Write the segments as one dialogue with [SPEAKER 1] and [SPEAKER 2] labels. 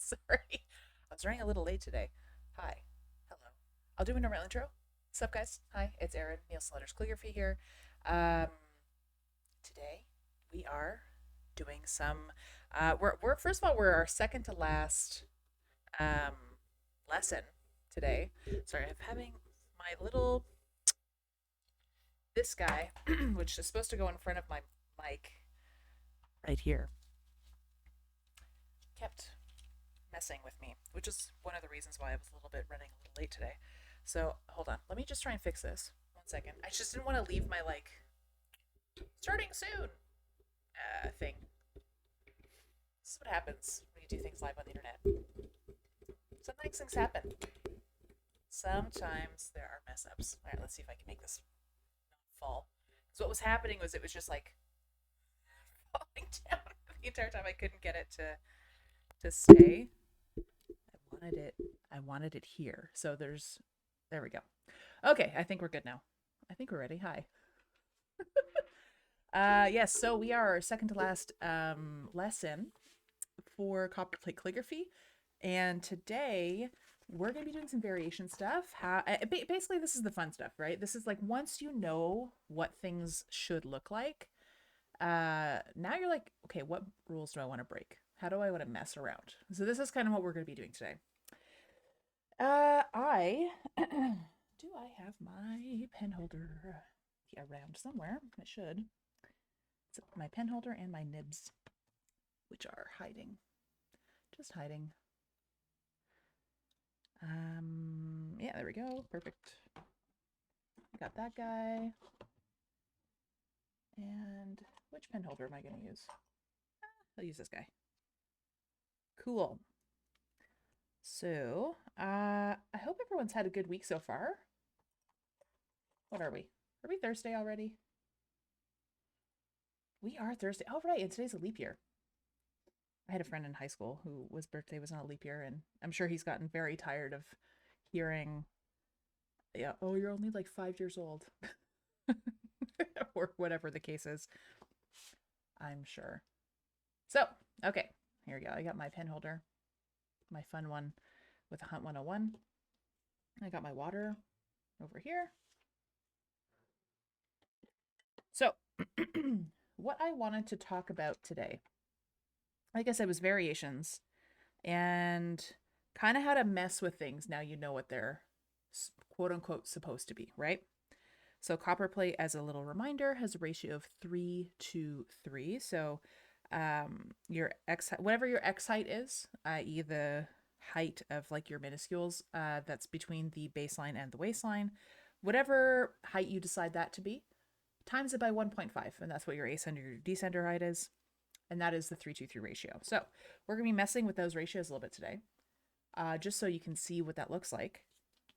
[SPEAKER 1] Sorry. I was running a little late today. Hi. Hello. I'll do a normal intro. What's up, guys? Hi, it's Erin, Neil Slaughter's Calligraphy here. Um, Today we are doing some. We're first of all, we're our second to last um, lesson today. Sorry, I'm having my little this guy, which is supposed to go in front of my mic right here, kept messing with me, which is one of the reasons why I was a little bit running a little late today. So hold on, let me just try and fix this. 1 second. I just didn't want to leave my like starting soon thing. This is what happens when you do things live on the internet. Sometimes things happen. Sometimes there are mess ups. All right, let's see if I can make this not fall. Because what was happening was it was just like falling down the entire time. I couldn't get it to stay. I wanted it here. So there we go. Okay, I think we're good now. I think we're ready. Hi. Yes, so we are our second to last lesson for Copperplate calligraphy. And today we're going to be doing some variation stuff. Basically, this is the fun stuff, right? This is like once you know what things should look like, now you're like, okay, what rules do I want to break? How do I want to mess around? So this is kind of what we're going to be doing today. I do I have my pen holder around somewhere? I should. It's my pen holder and my nibs, which are hiding, just hiding. Yeah, there we go. Perfect. Got that guy. And which pen holder am I going to use? I'll use this guy. Cool. So, I hope everyone's had a good week so far. What are we? Are we Thursday already? We are Thursday. Oh, right. And today's a leap year. I had a friend in high school whose birthday was on a leap year, and I'm sure he's gotten very tired of hearing, yeah, oh, you're only like 5 years old, or whatever the case is. I'm sure. So, okay, here we go. I got my pen holder, my fun one with a Hunt 101. I got my water over here. So, what I wanted to talk about today, like I said, was variations and kind of how to mess with things. Now you know what they're quote unquote supposed to be, right? So copperplate, as a little reminder, has a ratio of 3 to 3. So your x, whatever your x height is, i.e. the height of like your minuscules, that's between the baseline and the waistline, whatever height you decide that to be, times it by 1.5, and that's what your ascender, your descender height is, and that is the 3-2-3 ratio. So we're gonna be messing with those ratios a little bit today, just so you can see what that looks like,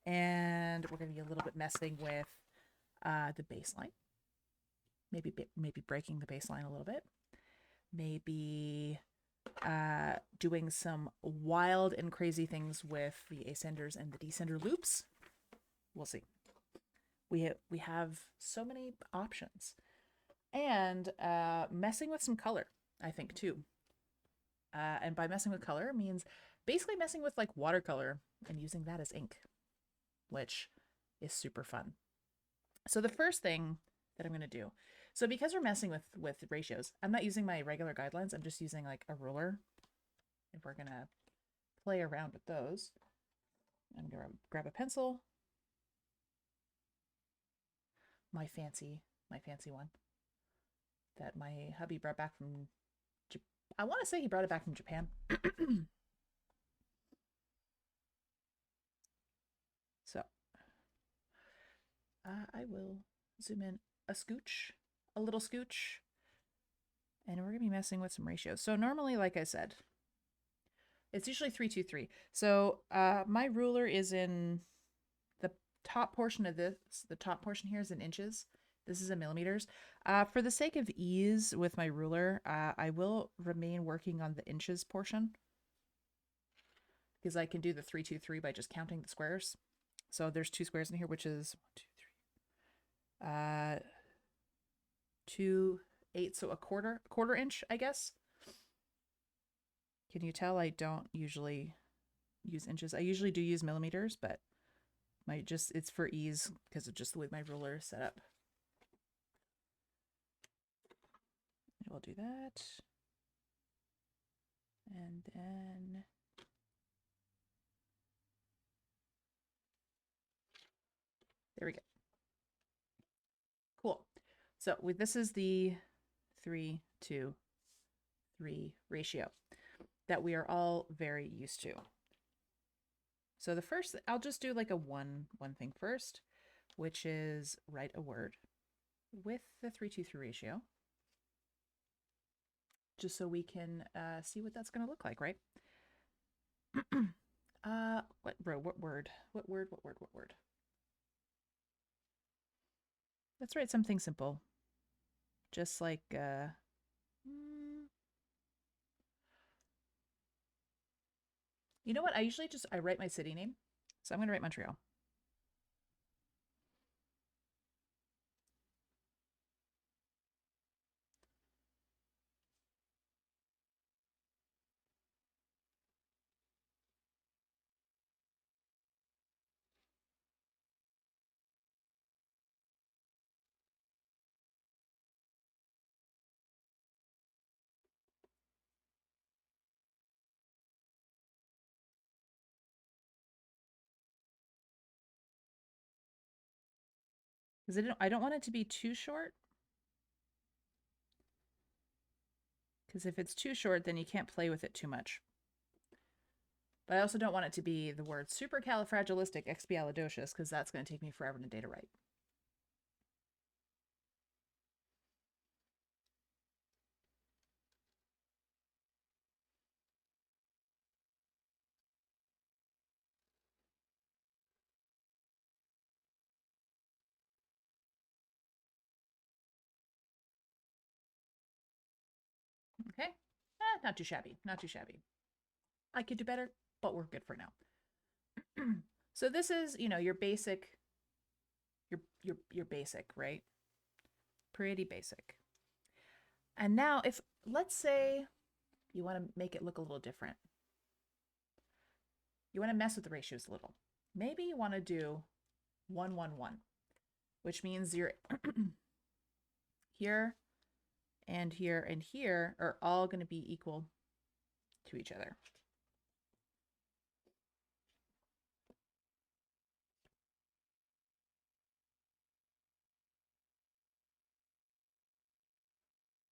[SPEAKER 1] and we're gonna be a little bit messing with the baseline, maybe breaking the baseline a little bit, maybe doing some wild and crazy things with the ascenders and the descender loops. We'll see. We have so many options, and messing with some color, I think, too. And by messing with color means basically messing with like watercolor and using that as ink, which is super fun. So the first thing that I'm going to do, so because we're messing with ratios, I'm not using my regular guidelines. I'm just using like a ruler. If we're going to play around with those, I'm going to grab a pencil, my fancy one that my hubby brought back from I want to say he brought it back from Japan. So I will zoom in a little scooch, and we're going to be messing with some ratios. So normally, like I said, it's usually 3-2-3. So my ruler is in the top portion of this. The top portion here is in inches. This is in millimeters. For the sake of ease with my ruler, I will remain working on the inches portion, because I can do the 3-2-3 by just counting the squares. So there's 2 squares in here, which is 1, 2, 3, 2/8, so a quarter inch, I guess. Can you tell I don't usually use inches? I usually do use millimeters, but it's for ease because of just the way my ruler is set up. We'll do that. And then there we go. Cool. So this is the 3:2:3 ratio that we are all very used to. So the first, I'll just do like a one thing first, which is write a word with the 3:2:3 ratio, just so we can see what that's going to look like, right? What word? What word? Let's write something simple. Just like, you know what? I usually I write my city name. So I'm going to write Montreal. Because I don't want it to be too short. Because if it's too short, then you can't play with it too much. But I also don't want it to be the word supercalifragilisticexpialidocious, because that's going to take me forever to data write. Okay. Not too shabby. Not too shabby. I could do better, but we're good for now. So this is, your basic, your basic, right? Pretty basic. And now let's say you want to make it look a little different. You want to mess with the ratios a little. Maybe you want to do 1:1:1, which means you're here and here and here are all going to be equal to each other.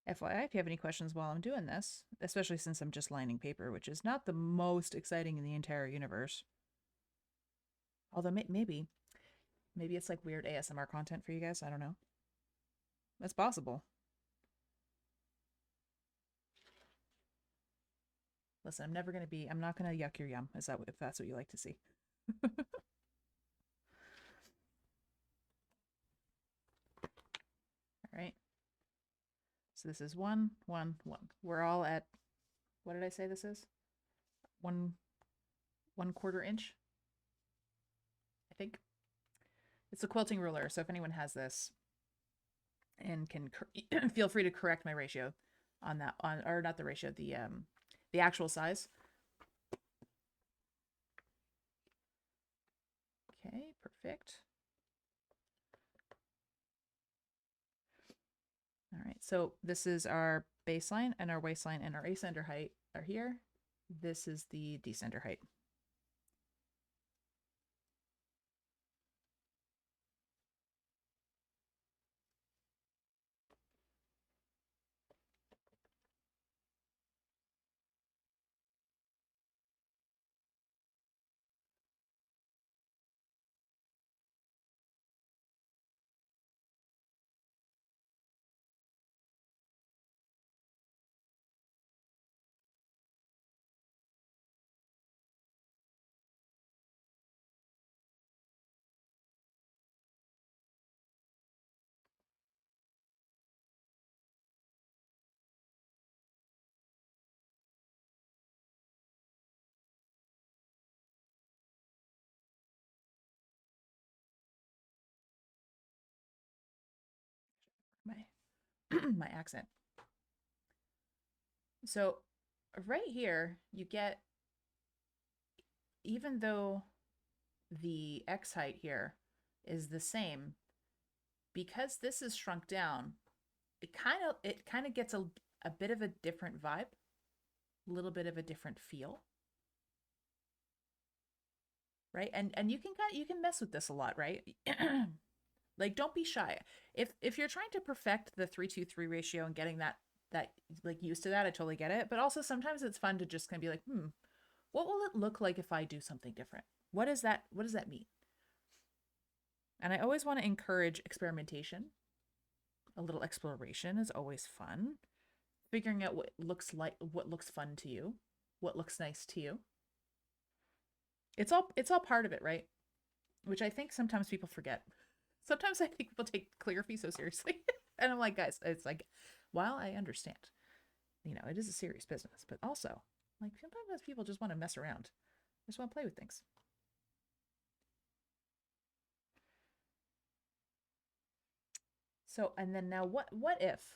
[SPEAKER 1] FYI, if you have any questions while I'm doing this, especially since I'm just lining paper, which is not the most exciting in the entire universe. Although maybe it's like weird ASMR content for you guys. I don't know. That's possible. Listen, I'm not going to yuck your yum, if that's what you like to see. All right. So this is 1:1:1. We're all at, what did I say this is? 1/4 inch, I think. It's a quilting ruler, so if anyone has this and can feel free to correct my ratio on that, or not the ratio, the actual size. Okay, perfect. All right, so this is our baseline and our waistline, and our ascender height are here. This is the descender height. My my accent. So right here, you get, even though the X height here is the same, because this is shrunk down, it kind of gets a bit of a different vibe, a little bit of a different feel, right? And you can you can mess with this a lot, right? Like, don't be shy. If you're trying to perfect the 3-2-3 ratio and getting that like used to that, I totally get it. But also sometimes it's fun to just kind of be like, what will it look like if I do something different? What is that? What does that mean? And I always want to encourage experimentation. A little exploration is always fun. Figuring out what looks fun to you, what looks nice to you. It's all part of it, right? Which I think sometimes people forget. Sometimes I think people take calligraphy so seriously. And I'm like, guys, it's like, while I understand, it is a serious business, but also, like, sometimes people just want to mess around. They just want to play with things. So, and then now what if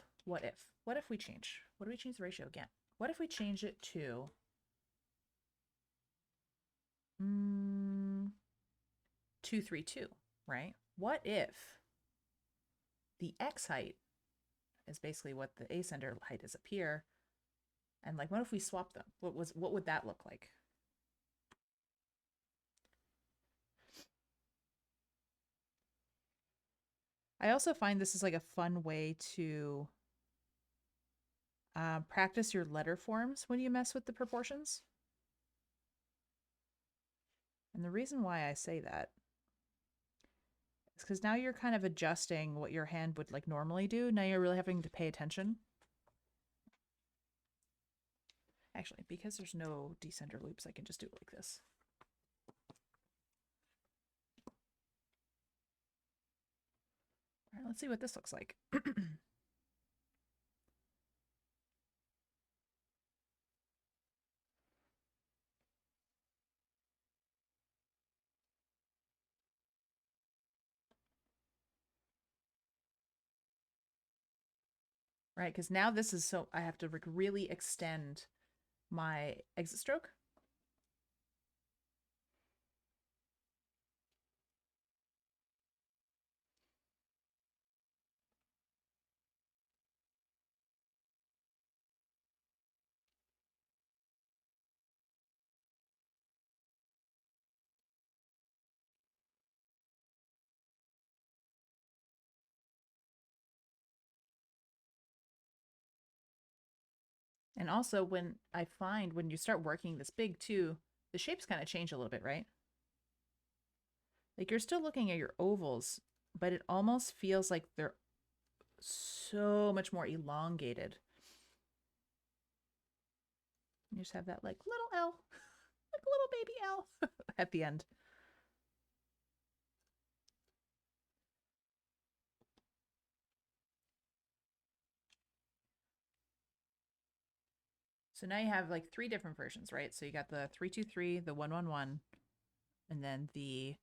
[SPEAKER 1] we change? What do we change the ratio again? What if we change it to 2-3-2, right? What if the X height is basically what the ascender height is up here? And like, what if we swap them? What would that look like? I also find this is like a fun way to practice your letter forms when you mess with the proportions. And the reason why I say that is because now you're kind of adjusting what your hand would like normally do. Now you're really having to pay attention. Actually, because there's no descender loops, I can just do it like this. All right, let's see what this looks like. Right, because now this is so I have to really extend my exit stroke. And also when I find when you start working this big too, the shapes kind of change a little bit, right? Like you're still looking at your ovals, but it almost feels like they're so much more elongated. You just have that like little L, like a little baby L at the end. So now you have like three different versions, right? So you got the 3-2-3, the 1-1-1, and then the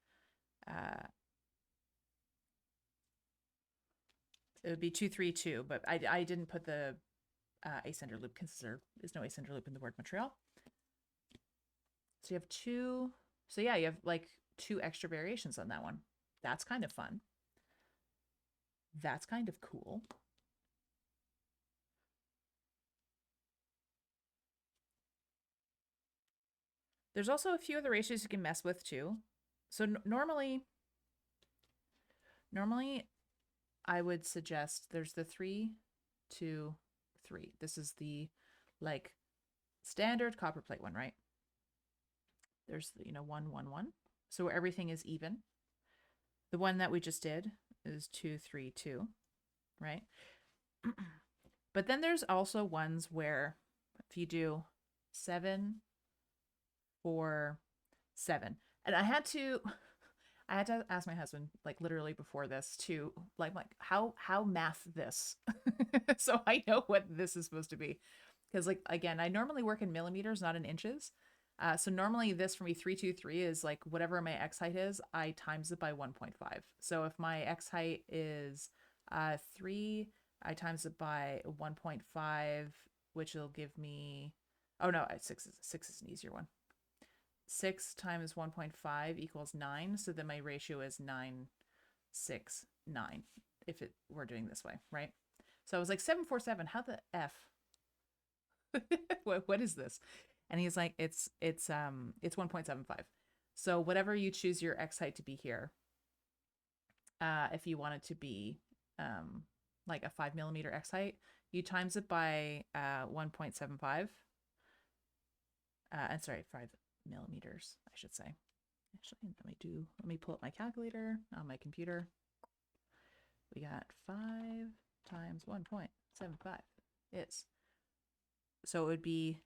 [SPEAKER 1] it would be 2-3-2, but I didn't put the ascender loop because there is no ascender loop in the word Montreal. So you have two. So yeah, you have like two extra variations on that one. That's kind of fun. That's kind of cool. There's also a few other ratios you can mess with too. So normally I would suggest there's the 3-2-3. This is the like standard copperplate one, right? There's the 1-1-1. So where everything is even. The one that we just did is 2-3-2, right? But then there's also ones where if you do 7-4-7, and I had to ask my husband like literally before this to like how math this so I know what this is supposed to be, because like again I normally work in millimeters, not in inches. So normally this for me 3-2-3 is like whatever my x height is, I times it by 1.5. So if my x height is 3, I times it by 1.5, which will give me Oh no, six is an easier one. 6 times 1.5 equals 9. So then my ratio is 9, 6, 9 if it were doing this way, right? So I was like 747, how the F? what is this? And he's like, it's 1.75. So whatever you choose your X height to be here, if you want it to be like a 5 millimeter X height, you times it by 1.75. And sorry, 5 millimeters, I should say. Actually, let me pull up my calculator on my computer. We got 5 times 1.75 is. So it would be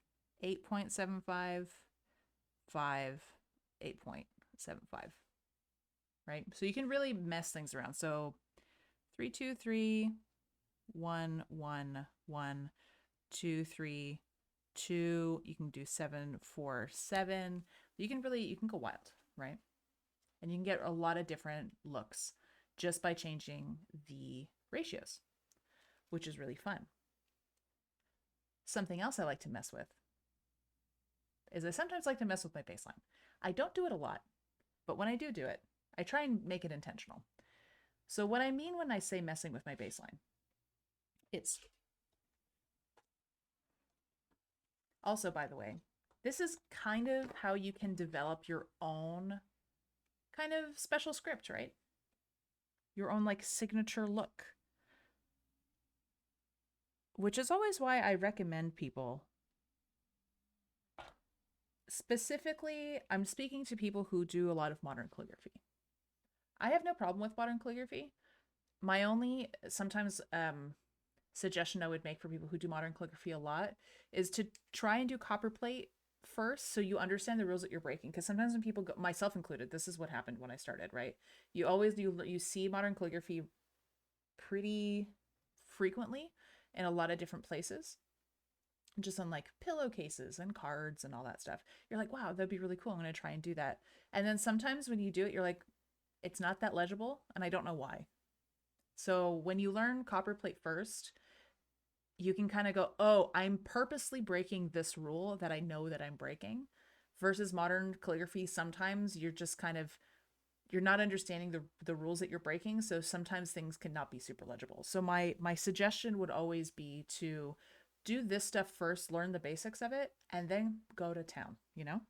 [SPEAKER 1] 8.75, 8.75, right? So you can really mess things around. So 3, 2, 3, 1, 1, 1, 2, 3, 2. You can do 7, 4, 7. You can go wild, right? And you can get a lot of different looks just by changing the ratios, which is really fun. Something else I like to mess with is I sometimes like to mess with my baseline. I don't do it a lot, but when I do it, I try and make it intentional. So what I mean when I say messing with my baseline, it's also, by the way, this is kind of how you can develop your own kind of special script, right? Your own like signature look. Which is always why I recommend people. Specifically, I'm speaking to people who do a lot of modern calligraphy. I have no problem with modern calligraphy. My only sometimes suggestion I would make for people who do modern calligraphy a lot is to try and do copperplate first so you understand the rules that you're breaking. Because sometimes when people go, myself included, this is what happened when I started, right? You see modern calligraphy pretty frequently in a lot of different places, just on like pillowcases and cards and all that stuff. You're like, wow, that'd be really cool. I'm going to try and do that. And then sometimes when you do it, you're like, it's not that legible and I don't know why. So when you learn copperplate first, you can kind of go, oh, I'm purposely breaking this rule that I know that I'm breaking. Versus modern calligraphy, sometimes you're just kind of, you're not understanding the rules that you're breaking. So sometimes things cannot be super legible. So my suggestion would always be to do this stuff first, learn the basics of it, and then go to town, you know?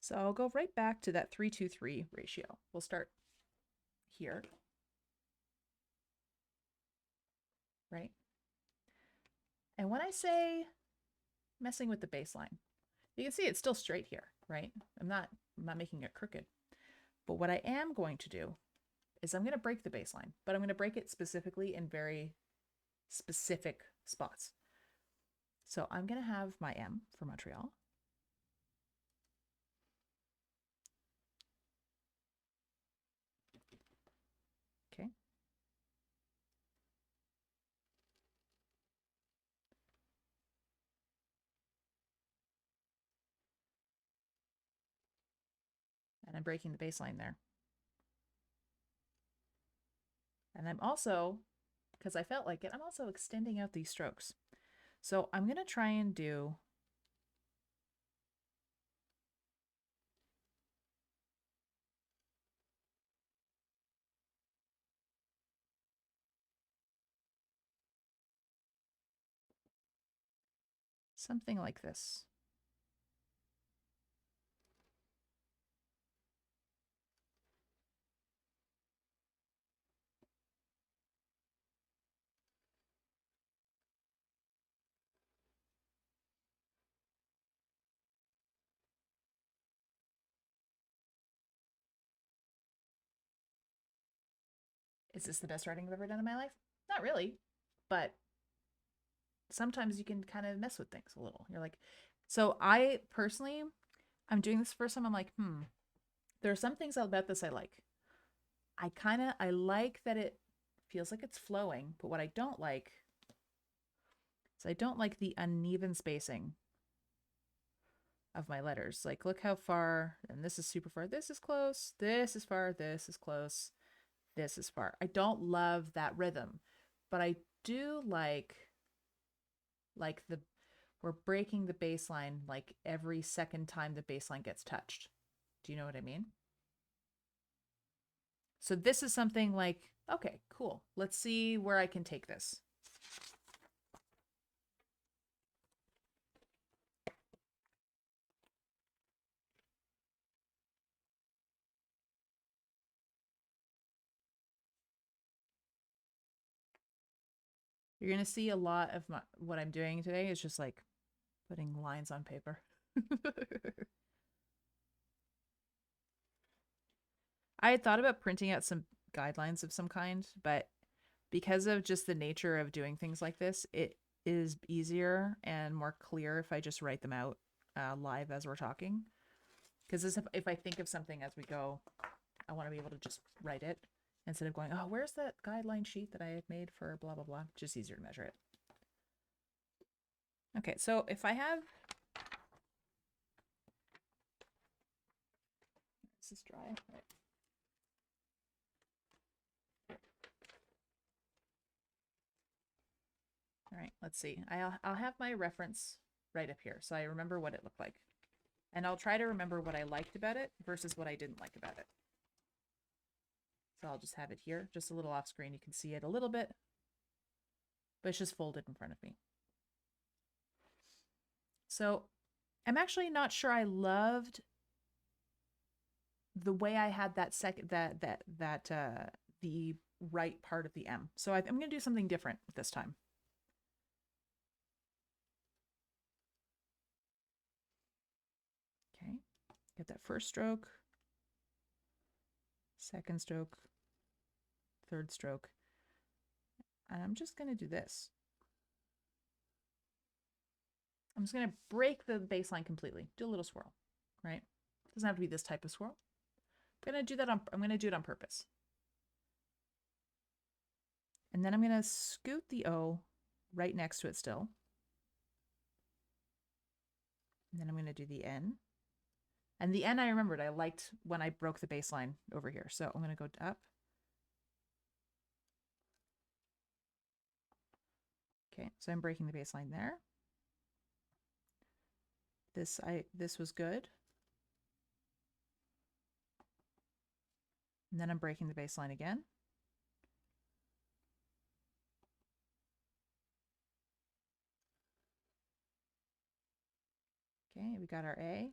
[SPEAKER 1] So I'll go right back to that 3-2-3 ratio. We'll start here, right? And when I say messing with the baseline, you can see it's still straight here, right? I'm not making it crooked. But what I am going to do is I'm going to break the baseline, but I'm going to break it specifically in very specific spots. So I'm going to have my M for Montreal. Okay. And I'm breaking the baseline there. And I'm also, because I felt like it, I'm also extending out these strokes. So I'm going to try and do something like this. Is this the best writing I've ever done in my life? Not really, but sometimes you can kind of mess with things a little. You're like, so I personally, I'm doing this first time. I'm like, there are some things about this I like. I like that it feels like it's flowing, but what I don't like is I don't like the uneven spacing of my letters. Like, look how far, and this is super far. This is close. This is far. This is close. this is far. I don't love that rhythm, but I do like the we're breaking the bass line like every second time the bass line gets touched. Do you know what I mean? So this is something like, okay, cool. Let's see where I can take this. You're going to see a lot of what I'm doing today is just like putting lines on paper. I had thought about printing out some guidelines of some kind, but because of just the nature of doing things like this, it is easier and more clear if I just write them out live as we're talking. Because if I think of something as we go, I want to be able to just write it instead of going, oh, where's that guideline sheet that I had made for blah, blah, blah. Just easier to measure it. Okay, so if I have, this is dry, right? All right, let's see. I'll have my reference right up here so I remember what it looked like. And I'll try to remember what I liked about it versus what I didn't like about it. So I'll just have it here, just a little off screen. You can see it a little bit, but it's just folded in front of me. So I'm actually not sure I loved the way I had that the right part of the M. So I'm going to do something different this time. Okay, get that first stroke, second stroke, third stroke, and I'm just going to do this. I'm just going to break the baseline completely. Do a little swirl, right? Doesn't have to be this type of swirl. I'm going to do that I'm going to do it on purpose. And then I'm going to scoot the O right next to it still. And then I'm going to do the N. And the N I remembered I liked when I broke the baseline over here. So I'm going to go up. Okay, so I'm breaking the baseline there. This was good. And then I'm breaking the baseline again. Okay, we got our A.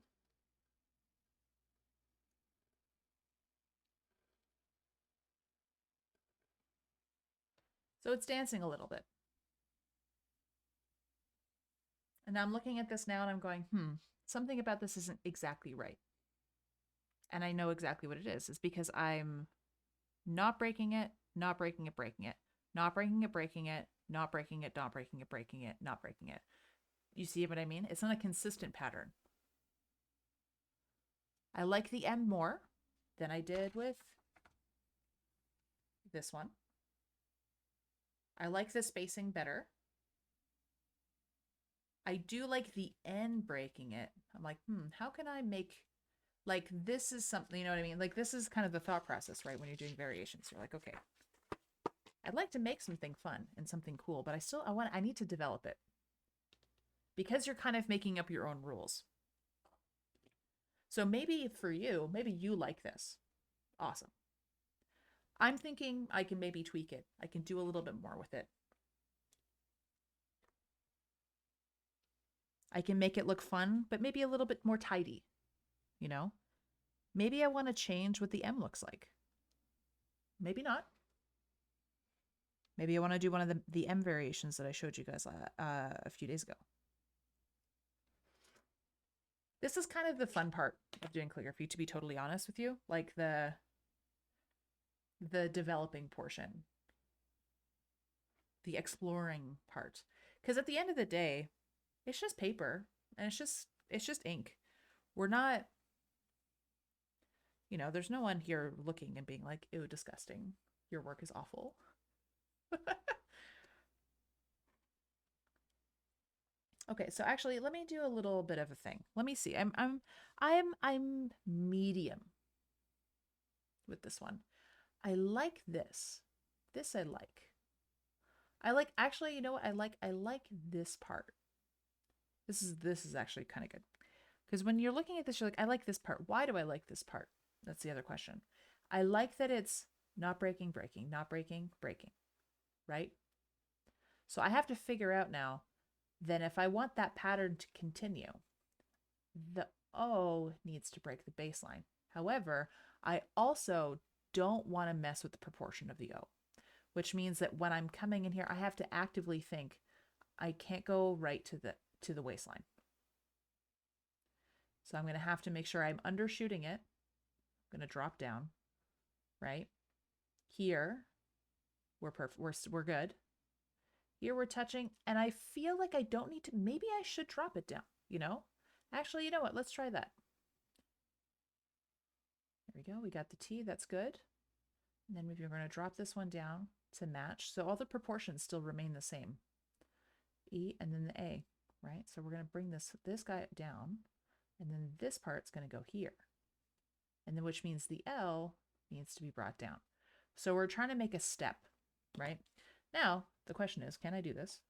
[SPEAKER 1] So it's dancing a little bit. And I'm looking at this now and I'm going, something about this isn't exactly right. And I know exactly what it is. It's because I'm not breaking it, not breaking it, breaking it, not breaking it, breaking it, not breaking it, not breaking it, breaking it, not breaking it. You see what I mean? It's not a consistent pattern. I like the M more than I did with this one. I like the spacing better. I do like the N breaking it. I'm like, how can I make, like, this is something, you know what I mean? Like, this is kind of the thought process, right? When you're doing variations, you're like, okay, I'd like to make something fun and something cool, but I need to develop it. Because you're kind of making up your own rules. So maybe for you, maybe you like this. Awesome. I'm thinking I can maybe tweak it. I can do a little bit more with it. I can make it look fun, but maybe a little bit more tidy, you know? Maybe I want to change what the M looks like. Maybe not. Maybe I want to do one of the M variations that I showed you guys a few days ago. This is kind of the fun part of doing calligraphy, to be totally honest with you. Like the developing portion, the exploring part. Because at the end of the day, it's just paper and it's just ink. We're not, there's no one here looking and being like, ew, disgusting. Your work is awful. Okay, so actually let me do a little bit of a thing. Let me see. I'm medium with this one. I like this. This I like. Actually, you know what? I like this part. This is actually kind of good. Because when you're looking at this, you're like, I like this part. Why do I like this part? That's the other question. I like that it's not breaking, breaking, not breaking, breaking, right? So I have to figure out now, then if I want that pattern to continue, the O needs to break the baseline. However, I also don't want to mess with the proportion of the O, which means that when I'm coming in here, I have to actively think, I can't go right to the waistline. So I'm going to have to make sure I'm undershooting it. I'm going to drop down, right? Here, we're perfect. We're good. Here we're touching, and I feel like I don't need to, maybe I should drop it down, you know? Actually, you know what? Let's try that. There we go. We got the T. That's good. And then we're going to drop this one down to match. So all the proportions still remain the same. E and then the A, right? So we're going to bring this guy down, and then this part's going to go here. And then which means the L needs to be brought down. So we're trying to make a step, right? Now, the question is, can I do this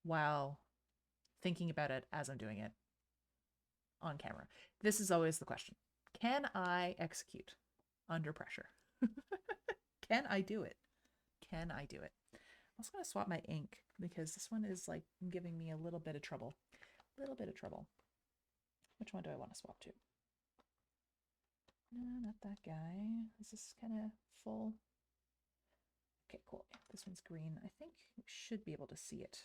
[SPEAKER 1] while thinking about it as I'm doing it on camera? This is always the question. Can I execute under pressure? Can I do it? Can I do it? I'm also going to swap my ink because this one is like giving me a little bit of trouble. A little bit of trouble. Which one do I want to swap to? No, not that guy. Is this kind of full? Okay, cool. This one's green. I think we should be able to see it.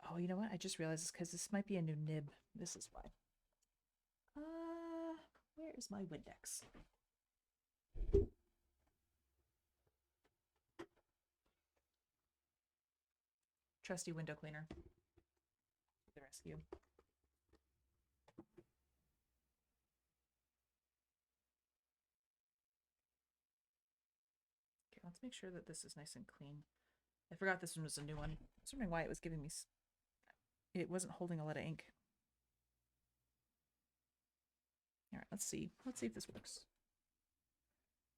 [SPEAKER 1] Oh, you know what? I just realized it's because this might be a new nib. This is why. Where is my Windex? Trusty window cleaner. The rescue. Okay, let's make sure that this is nice and clean. I forgot this one was a new one. I was wondering why it was giving me... It wasn't holding a lot of ink. All right, let's see. Let's see if this works.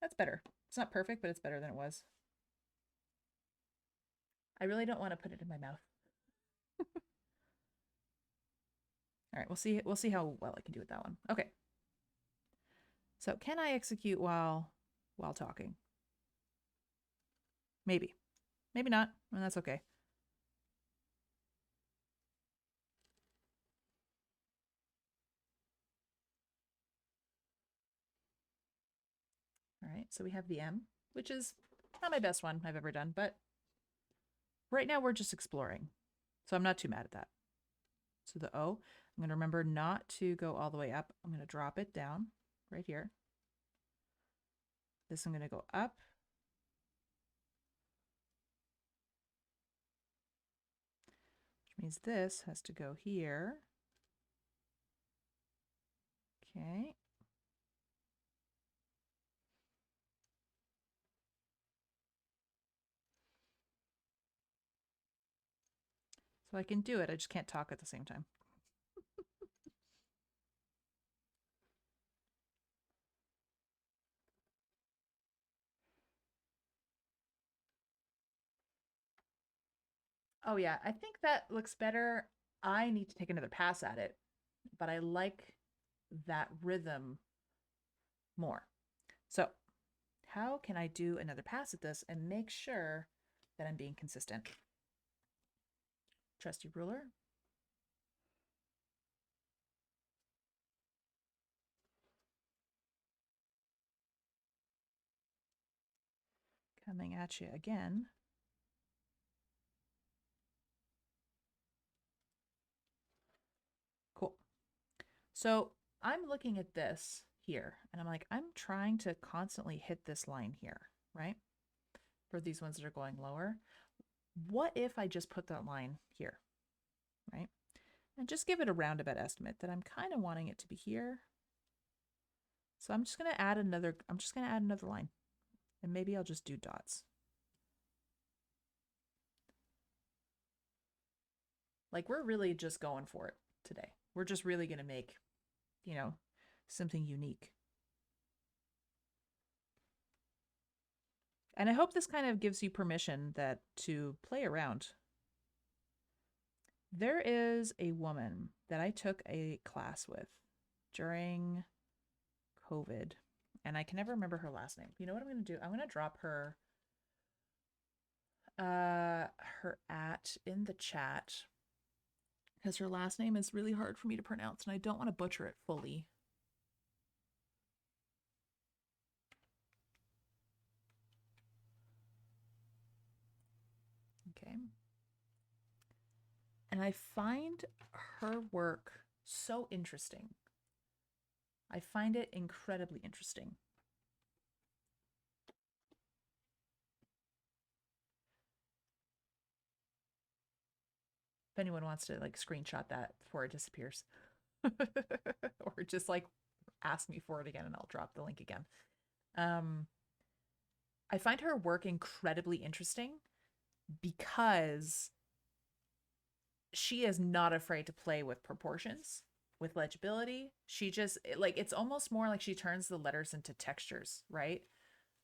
[SPEAKER 1] That's better. It's not perfect, but it's better than it was. I really don't want to put it in my mouth. All right, we'll see how well I can do with that one. Okay. So can I execute while talking? Maybe. Maybe not, and that's okay. All right, so we have the M, which is not my best one I've ever done, but right now we're just exploring. So I'm not too mad at that. So the O, I'm going to remember not to go all the way up. I'm going to drop it down right here. This I'm going to go up. Which means this has to go here. Okay. So I can do it, I just can't talk at the same time. Oh yeah, I think that looks better. I need to take another pass at it, but I like that rhythm more. So how can I do another pass at this and make sure that I'm being consistent? Trusty ruler. Coming at you again. Cool. So I'm looking at this here and I'm like, I'm trying to constantly hit this line here, right? For these ones that are going lower. What if I just put that line here, right? And just give it a roundabout estimate that I'm kind of wanting it to be here. So I'm just going to add another line and maybe I'll just do dots. Like we're really just going for it today. We're just really going to make, you know, something unique. And I hope this kind of gives you permission that to play around. There is a woman that I took a class with during COVID, and I can never remember her last name. You know what I'm going to do? I'm going to drop her at in the chat because her last name is really hard for me to pronounce and I don't want to butcher it fully. Okay. And I find her work so interesting. I find it incredibly interesting. If anyone wants to like screenshot that before it disappears or just like ask me for it again and I'll drop the link again. I find her work incredibly interesting because she is not afraid to play with proportions, with legibility. She just like it's almost more like she turns the letters into textures, right?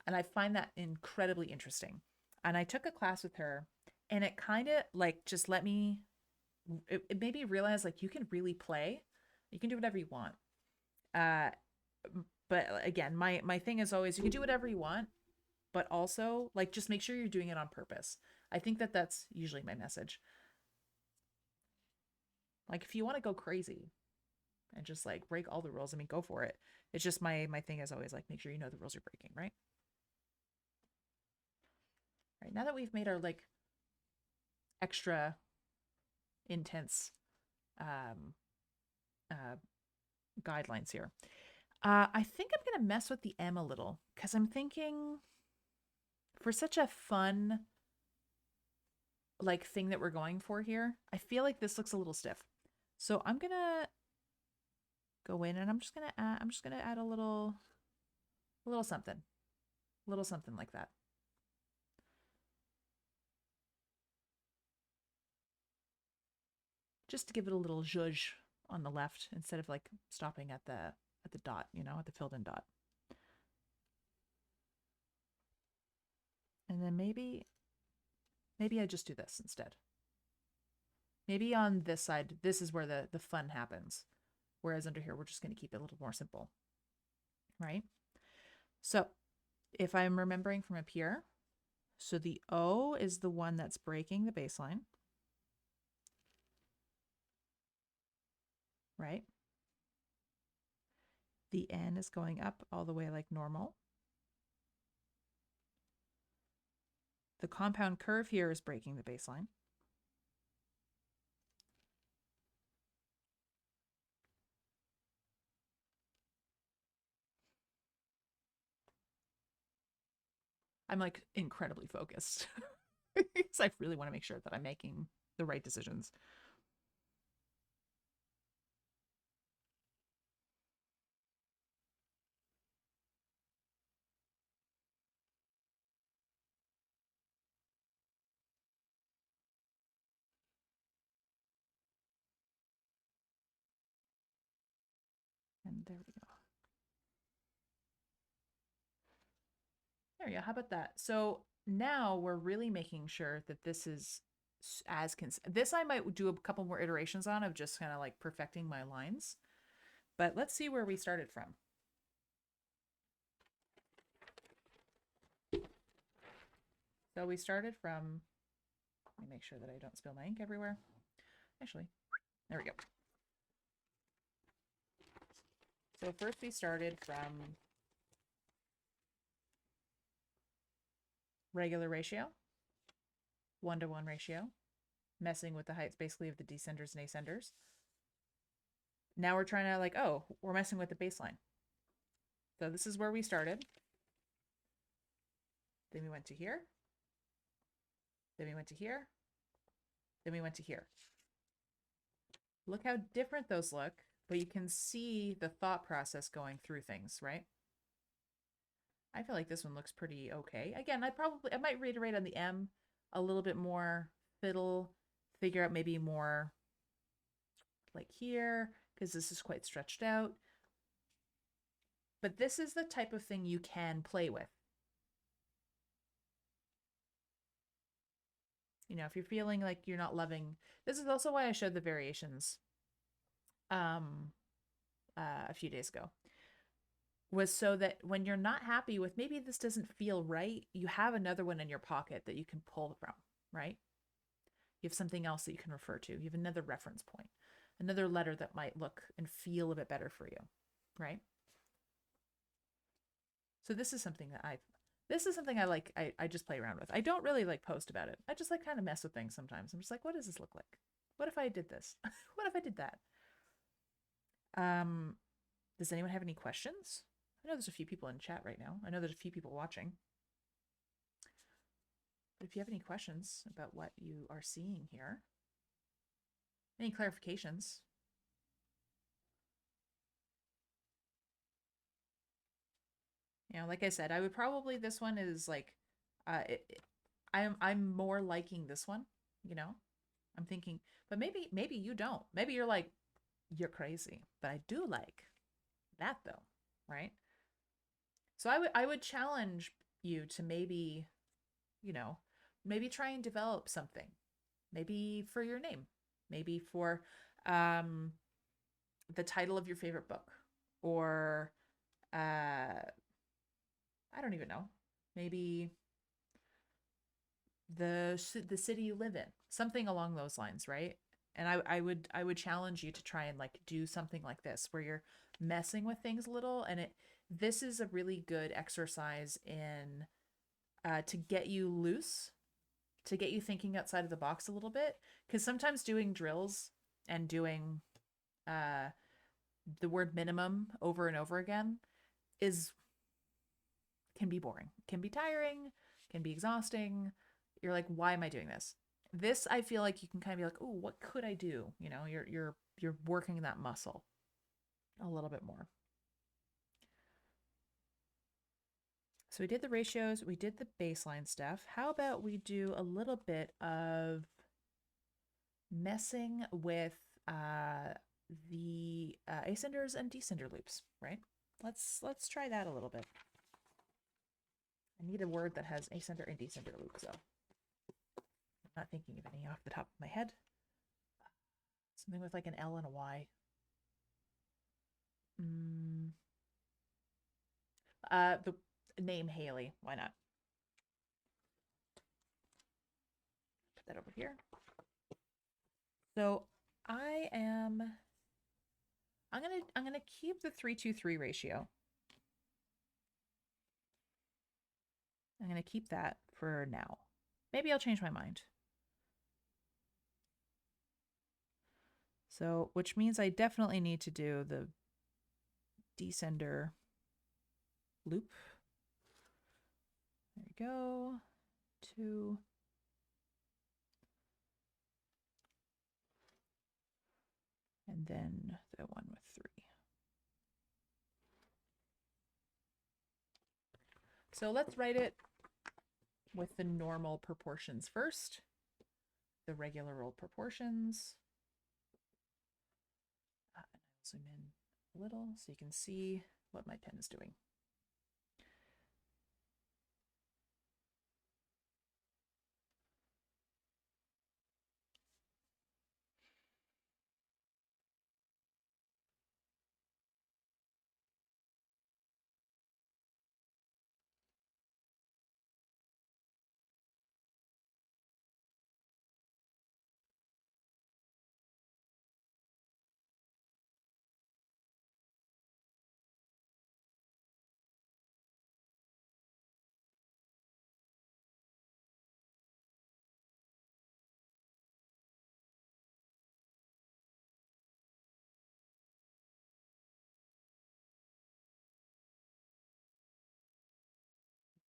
[SPEAKER 1] And I find that incredibly interesting. And I took a class with her and it kind of like just let me it made me realize like you can really play. You can do whatever you want. Uh but again, my thing is always you can do whatever you want, but also like just make sure you're doing it on purpose. I think that that's usually my message. Like if you want to go crazy and just like break all the rules, I mean go for it. It's just my thing is always like make sure you know the rules you're breaking, right? Right. Now that we've made our like extra intense um uh guidelines here. I think I'm gonna mess with the M a little because I'm thinking for such a fun like thing that we're going for here, I feel like this looks a little stiff. So I'm gonna go in and I'm just gonna add a little something like that. Just to give it a little zhuzh on the left instead of like stopping at the dot, you know, at the filled in dot. And then maybe I just do this instead. Maybe on this side, this is where the fun happens. Whereas under here, we're just going to keep it a little more simple, right? So if I'm remembering from up here, so the O is the one that's breaking the baseline, right? The N is going up all the way like normal. The compound curve here is breaking the baseline. I'm like incredibly focused because I really want to make sure that I'm making the right decisions. And there we go. There you go. How about that? So now we're really making sure that this is as this I might do a couple more iterations on of just kind of like perfecting my lines. But let's see where we started from. So we started from, let me make sure that I don't spill my ink everywhere. Actually, there we go. So first we started from regular ratio, 1-to-1 ratio, messing with the heights basically of the descenders and ascenders. Now we're trying to like, oh, we're messing with the baseline. So this is where we started. Then we went to here. Then we went to here. Then we went to here. Look how different those look, but you can see the thought process going through things, right? I feel like this one looks pretty okay. Again, I might reiterate on the M a little bit more, fiddle, figure out maybe more like here, because this is quite stretched out. But this is the type of thing you can play with. You know, if you're feeling like you're not loving, this is also why I showed the variations um, a few days ago, was so that when you're not happy with maybe this doesn't feel right, you have another one in your pocket that you can pull from, right? You have something else that you can refer to. You have another reference point, another letter that might look and feel a bit better for you, right? So this is something I like. I just play around with. I don't really like post about it. I just like kind of mess with things sometimes. I'm just like, what does this look like? What if I did this? What if I did that? Um, does anyone have any questions? I know there's a few people in chat right now. I know there's a few people watching. But if you have any questions about what you are seeing here, any clarifications, you know, like I said, I would probably, this one is like, I'm more liking this one, you know, I'm thinking, but maybe you don't. Maybe you're like, you're crazy, but I do like that though, right? So I would challenge you to maybe, you know, maybe try and develop something. Maybe for your name, maybe for um the title of your favorite book, or I don't even know. Maybe the city you live in, something along those lines, right? And I would challenge you to try and like do something like this where you're messing with things a little, and it this is a really good exercise in to get you loose, to get you thinking outside of the box a little bit, because sometimes doing drills and doing uh the word minimum over and over again is can be boring, can be tiring, can be exhausting. You're like, why am I doing this? This I feel like you can kind of be like, oh, what could I do? You know, you're working that muscle a little bit more. So we did the ratios, we did the baseline stuff. How about we do a little bit of messing with the ascenders and descender loops, right? Let's try that a little bit. I need a word that has ascender and descender loops, though. I'm not thinking of any off the top of my head. Something with like an L and a Y. The name Haley. Why not? Put that over here. So I'm gonna keep the 3-2-3 ratio. I'm gonna keep that for now. Maybe I'll change my mind. So, which means I definitely need to do the descender loop. There we go. 2. And then the one with 3. So let's write it with the normal proportions first. The regular old proportions. And I'll zoom in a little so you can see what my pen is doing.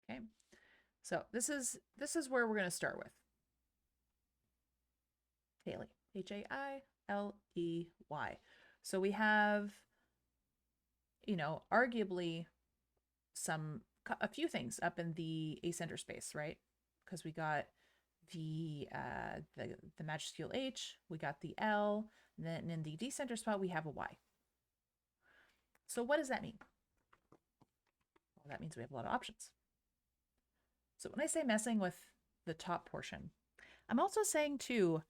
[SPEAKER 1] Okay, so this is where we're going to start with Haley, Hailey. So we have, you know, arguably a few things up in the ascender space, right? Because we got the majuscule H, we got the L, and then in the decenter spot we have a Y. So what does that mean? Well, that means we have a lot of options. So when I say messing with the top portion, I'm also saying too,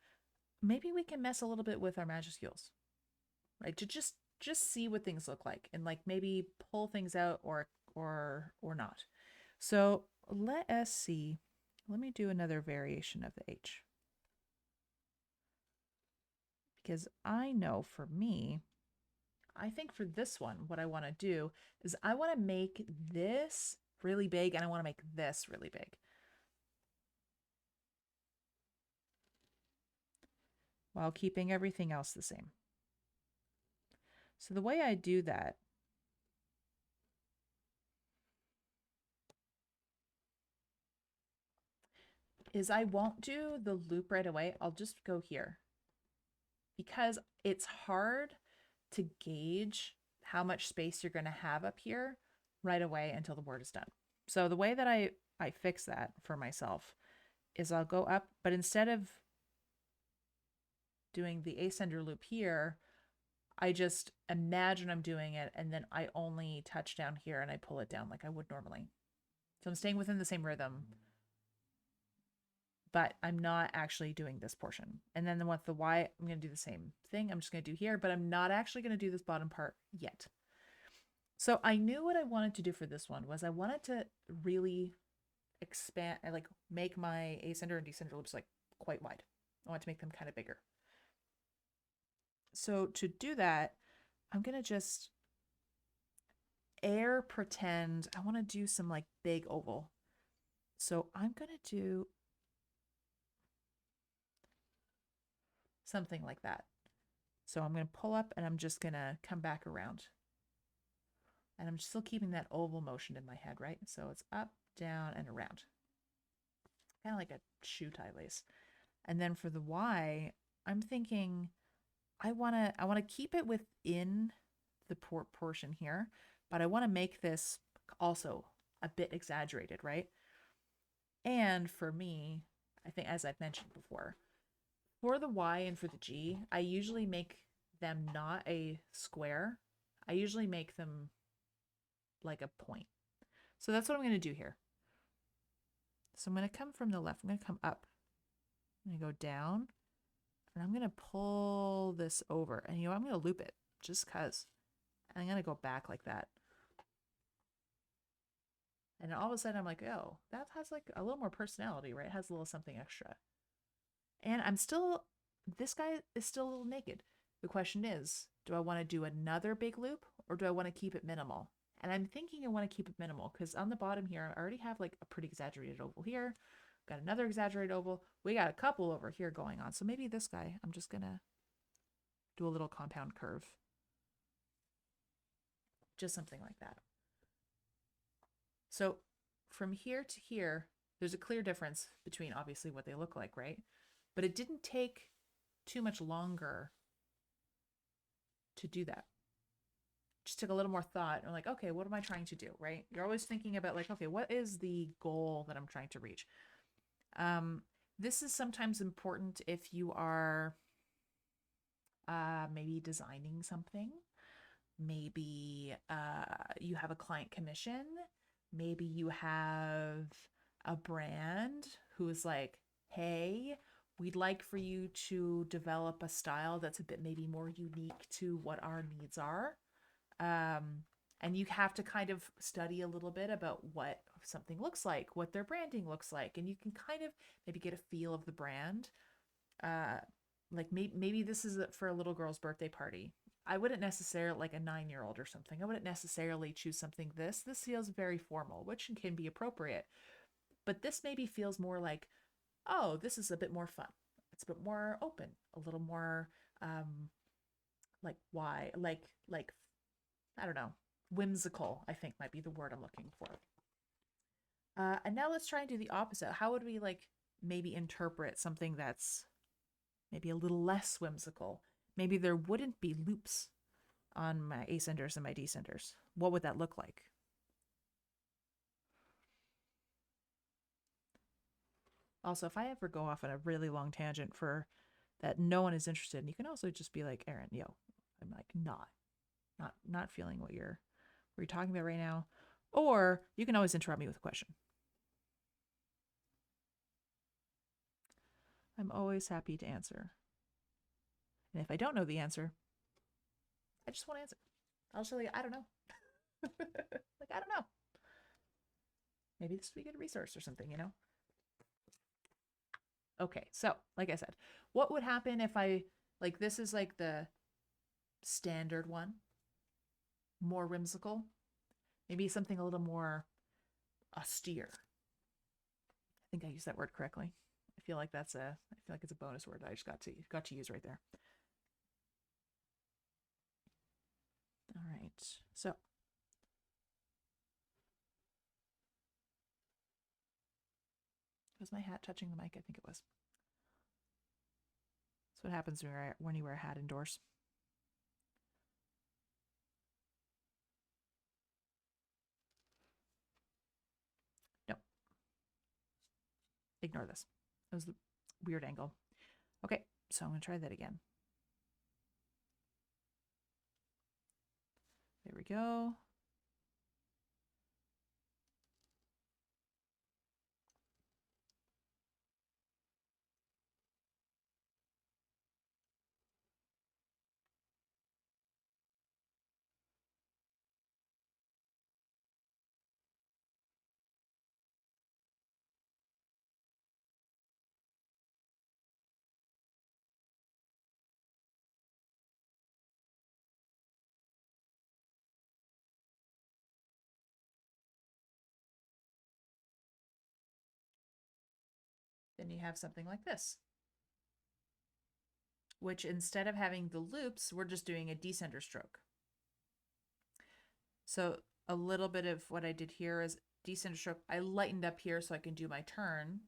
[SPEAKER 1] maybe we can mess a little bit with our majuscules, right? To just see what things look like and like maybe pull things out or not. So let us see. Let me do another variation of the H. Because I know for me, I think for this one, what I want to do is I want to make this really big and I want to make this really big. While keeping everything else the same. So the way I do that is I won't do the loop right away. I'll just go here because it's hard to gauge how much space you're going to have up here right away until the word is done. So the way that I fix that for myself is I'll go up, but instead of doing the ascender loop here, I just imagine I'm doing it and then I only touch down here and I pull it down like I would normally. So I'm staying within the same rhythm, but I'm not actually doing this portion. And then with the Y, I'm going to do the same thing. I'm just going to do here, but I'm not actually going to do this bottom part yet. So I knew what I wanted to do for this one was I wanted to really expand, like make my ascender and descender loops like quite wide. I want to make them kind of bigger. So to do that, I'm going to just pretend I want to do some like big oval. So I'm going to do something like that. So I'm going to pull up and I'm just going to come back around. And I'm still keeping that oval motion in my head, right? So it's up, down, and around. Kind of like a shoe tie lace. And then for the Y, I'm thinking I want to keep it within the portion here, but I want to make this also a bit exaggerated, right? And for me, I think as I've mentioned before, for the Y and for the G, I usually make them not a square. I usually make them like a point. So that's what I'm going to do here. So I'm going to come from the left. I'm going to come up. I'm going to go down. And I'm going to pull this over. And you know, I'm going to loop it just because. And I'm going to go back like that. And all of a sudden I'm like, oh, that has like a little more personality, right? It has a little something extra. And this guy is still a little naked. The question is, do I want to do another big loop or do I want to keep it minimal? And I'm thinking I want to keep it minimal because on the bottom here, I already have like a pretty exaggerated oval here. Got another exaggerated oval. We got a couple over here going on. So maybe this guy, I'm just going to do a little compound curve. Just something like that. So from here to here, there's a clear difference between obviously what they look like, right? But it didn't take too much longer to do that. Just took a little more thought. I'm like, okay, what am I trying to do, right? You're always thinking about like, okay, what is the goal that I'm trying to reach? This is sometimes important if you are maybe designing something. Maybe you have a client commission. Maybe you have a brand who is like, hey, we'd like for you to develop a style that's a bit maybe more unique to what our needs are. And you have to kind of study a little bit about what something looks like, what their branding looks like, and you can kind of maybe get a feel of the brand. Like maybe this is for a little girl's birthday party. I wouldn't necessarily like a 9-year-old or something. I wouldn't necessarily choose something this. This feels very formal, which can be appropriate. But this maybe feels more like, oh, this is a bit more fun. It's a bit more open, a little more like why like I don't know, whimsical, I think might be the word I'm looking for. And now let's try and do the opposite. How would we like maybe interpret something that's maybe a little less whimsical? Maybe there wouldn't be loops on my ascenders and my descenders. What would that look like? Also, if I ever go off on a really long tangent for that no one is interested in, you can also just be like, Aaron, yo, I'm like not feeling what you're talking about right now. Or you can always interrupt me with a question. I'm always happy to answer. And if I don't know the answer, I just won't answer. I'll just say, I don't know. Like, I don't know. Maybe this would be a good resource or something, you know? Okay, so like I said, what would happen if I, like, this is like the standard one, more whimsical, maybe something a little more austere. I think I used that word correctly. I feel like I feel like it's a bonus word I just got to use right there. All right, so was my hat touching the mic? I think it was. That's what happens when you wear a hat indoors. No, ignore this. It was a weird angle. Okay, so I'm going to try that again. There we go. Then you have something like this, which instead of having the loops, we're just doing a decenter stroke. So a little bit of what I did here is decenter stroke. I lightened up here so I can do my turn.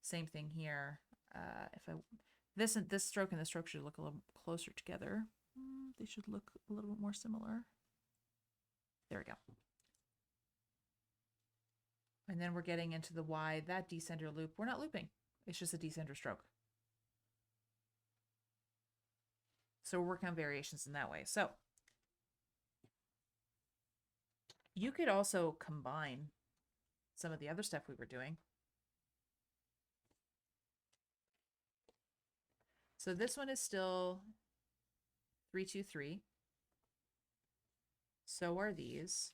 [SPEAKER 1] Same thing here. If I this stroke and this stroke should look a little closer together. They should look a little bit more similar. There we go. And then we're getting into the why that decenter loop. We're not looping. It's just a decenter stroke. So we're working on variations in that way. So you could also combine some of the other stuff we were doing. So this one is still 3-2-3. So are these.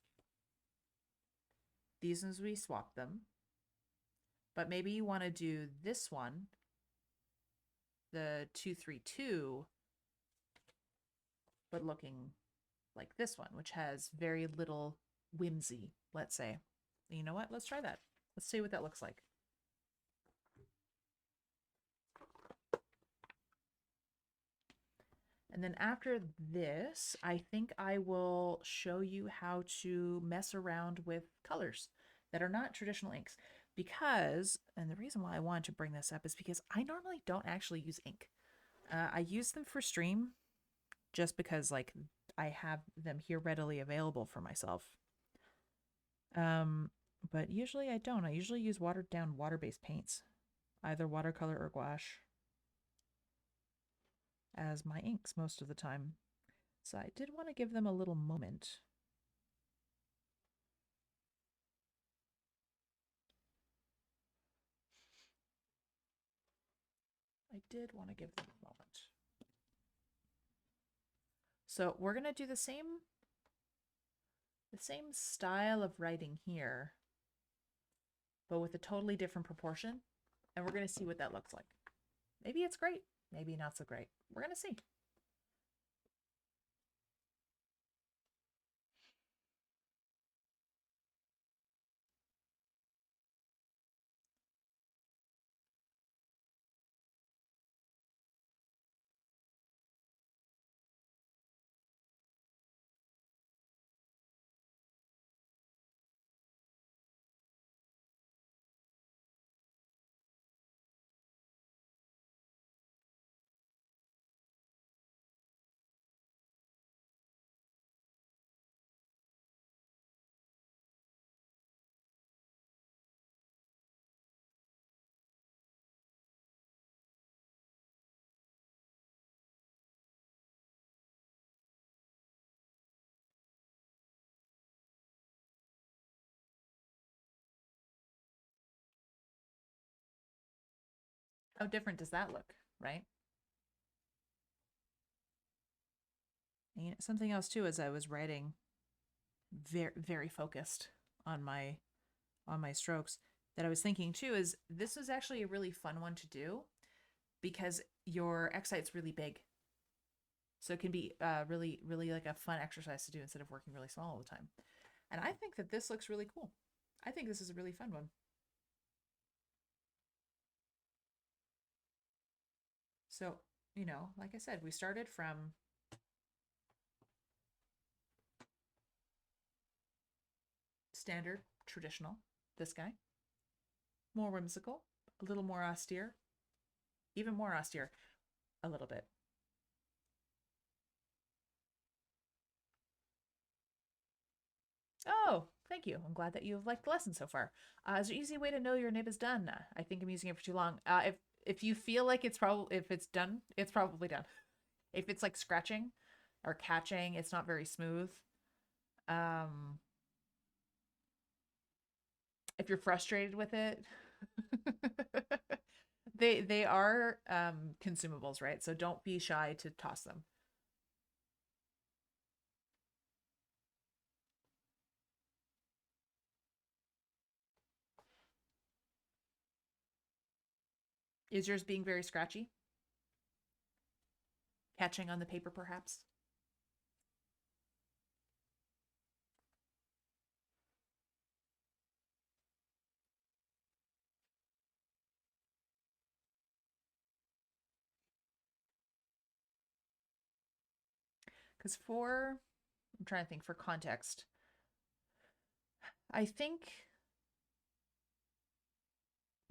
[SPEAKER 1] These ones we swap them. But maybe you want to do this one, the 2-3-2, but looking like this one, which has very little whimsy, let's say. You know what? Let's try that. Let's see what that looks like. And then after this, I think I will show you how to mess around with colors that are not traditional inks. Because, and the reason why I wanted to bring this up is because I normally don't actually use ink. I use them for stream just because like I have them here readily available for myself. But usually I don't. I usually use watered down water-based paints, either watercolor or gouache, as my inks most of the time. So I did want to give them a little moment. I did want to give them a moment. So we're going to do the same style of writing here, but with a totally different proportion. And we're going to see what that looks like. Maybe it's great, maybe not so great. We're going to see. How different does that look, right? And something else too, as I was writing, very focused on my strokes, that I was thinking too is this is actually a really fun one to do because your excite's really big. So it can be really like a fun exercise to do instead of working really small all the time. And I think that this looks really cool. I think this is a really fun one. So, like I said, we started from standard, traditional, this guy, more whimsical, a little more austere, even more austere, a little bit. Oh, thank you. I'm glad that you've liked the lesson so far. Is there an easy way to know your nib is done? I think I'm using it for too long. If you feel like it's probably if it's done, it's probably done. If it's like scratching or catching, it's not very smooth. Um, if you're frustrated with it, they are consumables, right? So don't be shy to toss them. Is yours being very scratchy? Catching on the paper, perhaps? Because I'm trying to think for context. I think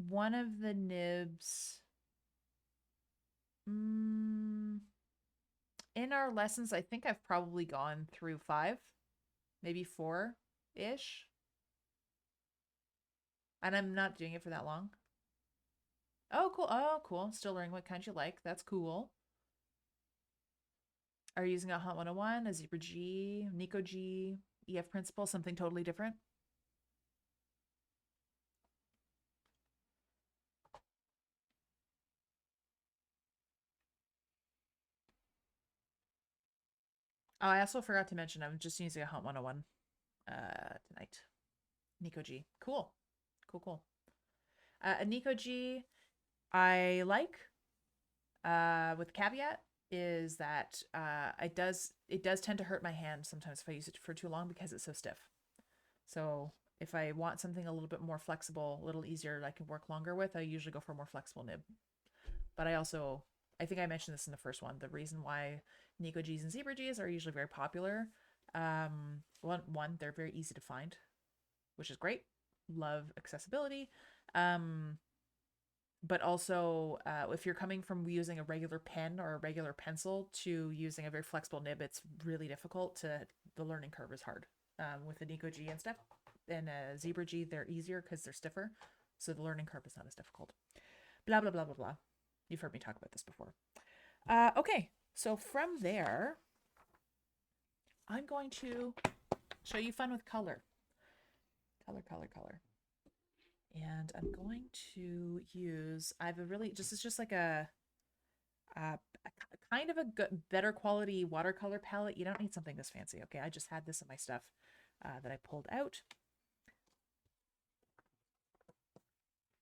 [SPEAKER 1] one of the nibs mm, in our lessons, I think I've probably gone through five, maybe four ish. And I'm not doing it for that long. Oh, cool. Oh, cool. Still learning what kind you like. That's cool. Are you using a Hunt 101, a Zebra G, Nico G, EF Principle, something totally different? Oh, I also forgot to mention I'm just using a Hunt 101 tonight. Nico G. Cool. Cool. A Nico G I like, with caveat is that it does tend to hurt my hand sometimes if I use it for too long because it's so stiff. So if I want something a little bit more flexible, a little easier that I can work longer with, I usually go for a more flexible nib. But I think I mentioned this in the first one. The reason why Nico G's and Zebra G's are usually very popular, one, they're very easy to find, which is great. Love accessibility. Um, but also, if you're coming from using a regular pen or a regular pencil to using a very flexible nib, it's really difficult the learning curve is hard. With the Nico G and stuff and a Zebra G, they're easier because they're stiffer. So the learning curve is not as difficult. Blah, blah, blah, blah, blah. You've heard me talk about this before. Okay, so from there, I'm going to show you fun with color. Color. And I'm going to use, I have a really, this is just like a kind of a good, better quality watercolor palette. You don't need something this fancy, okay? I just had this in my stuff that I pulled out.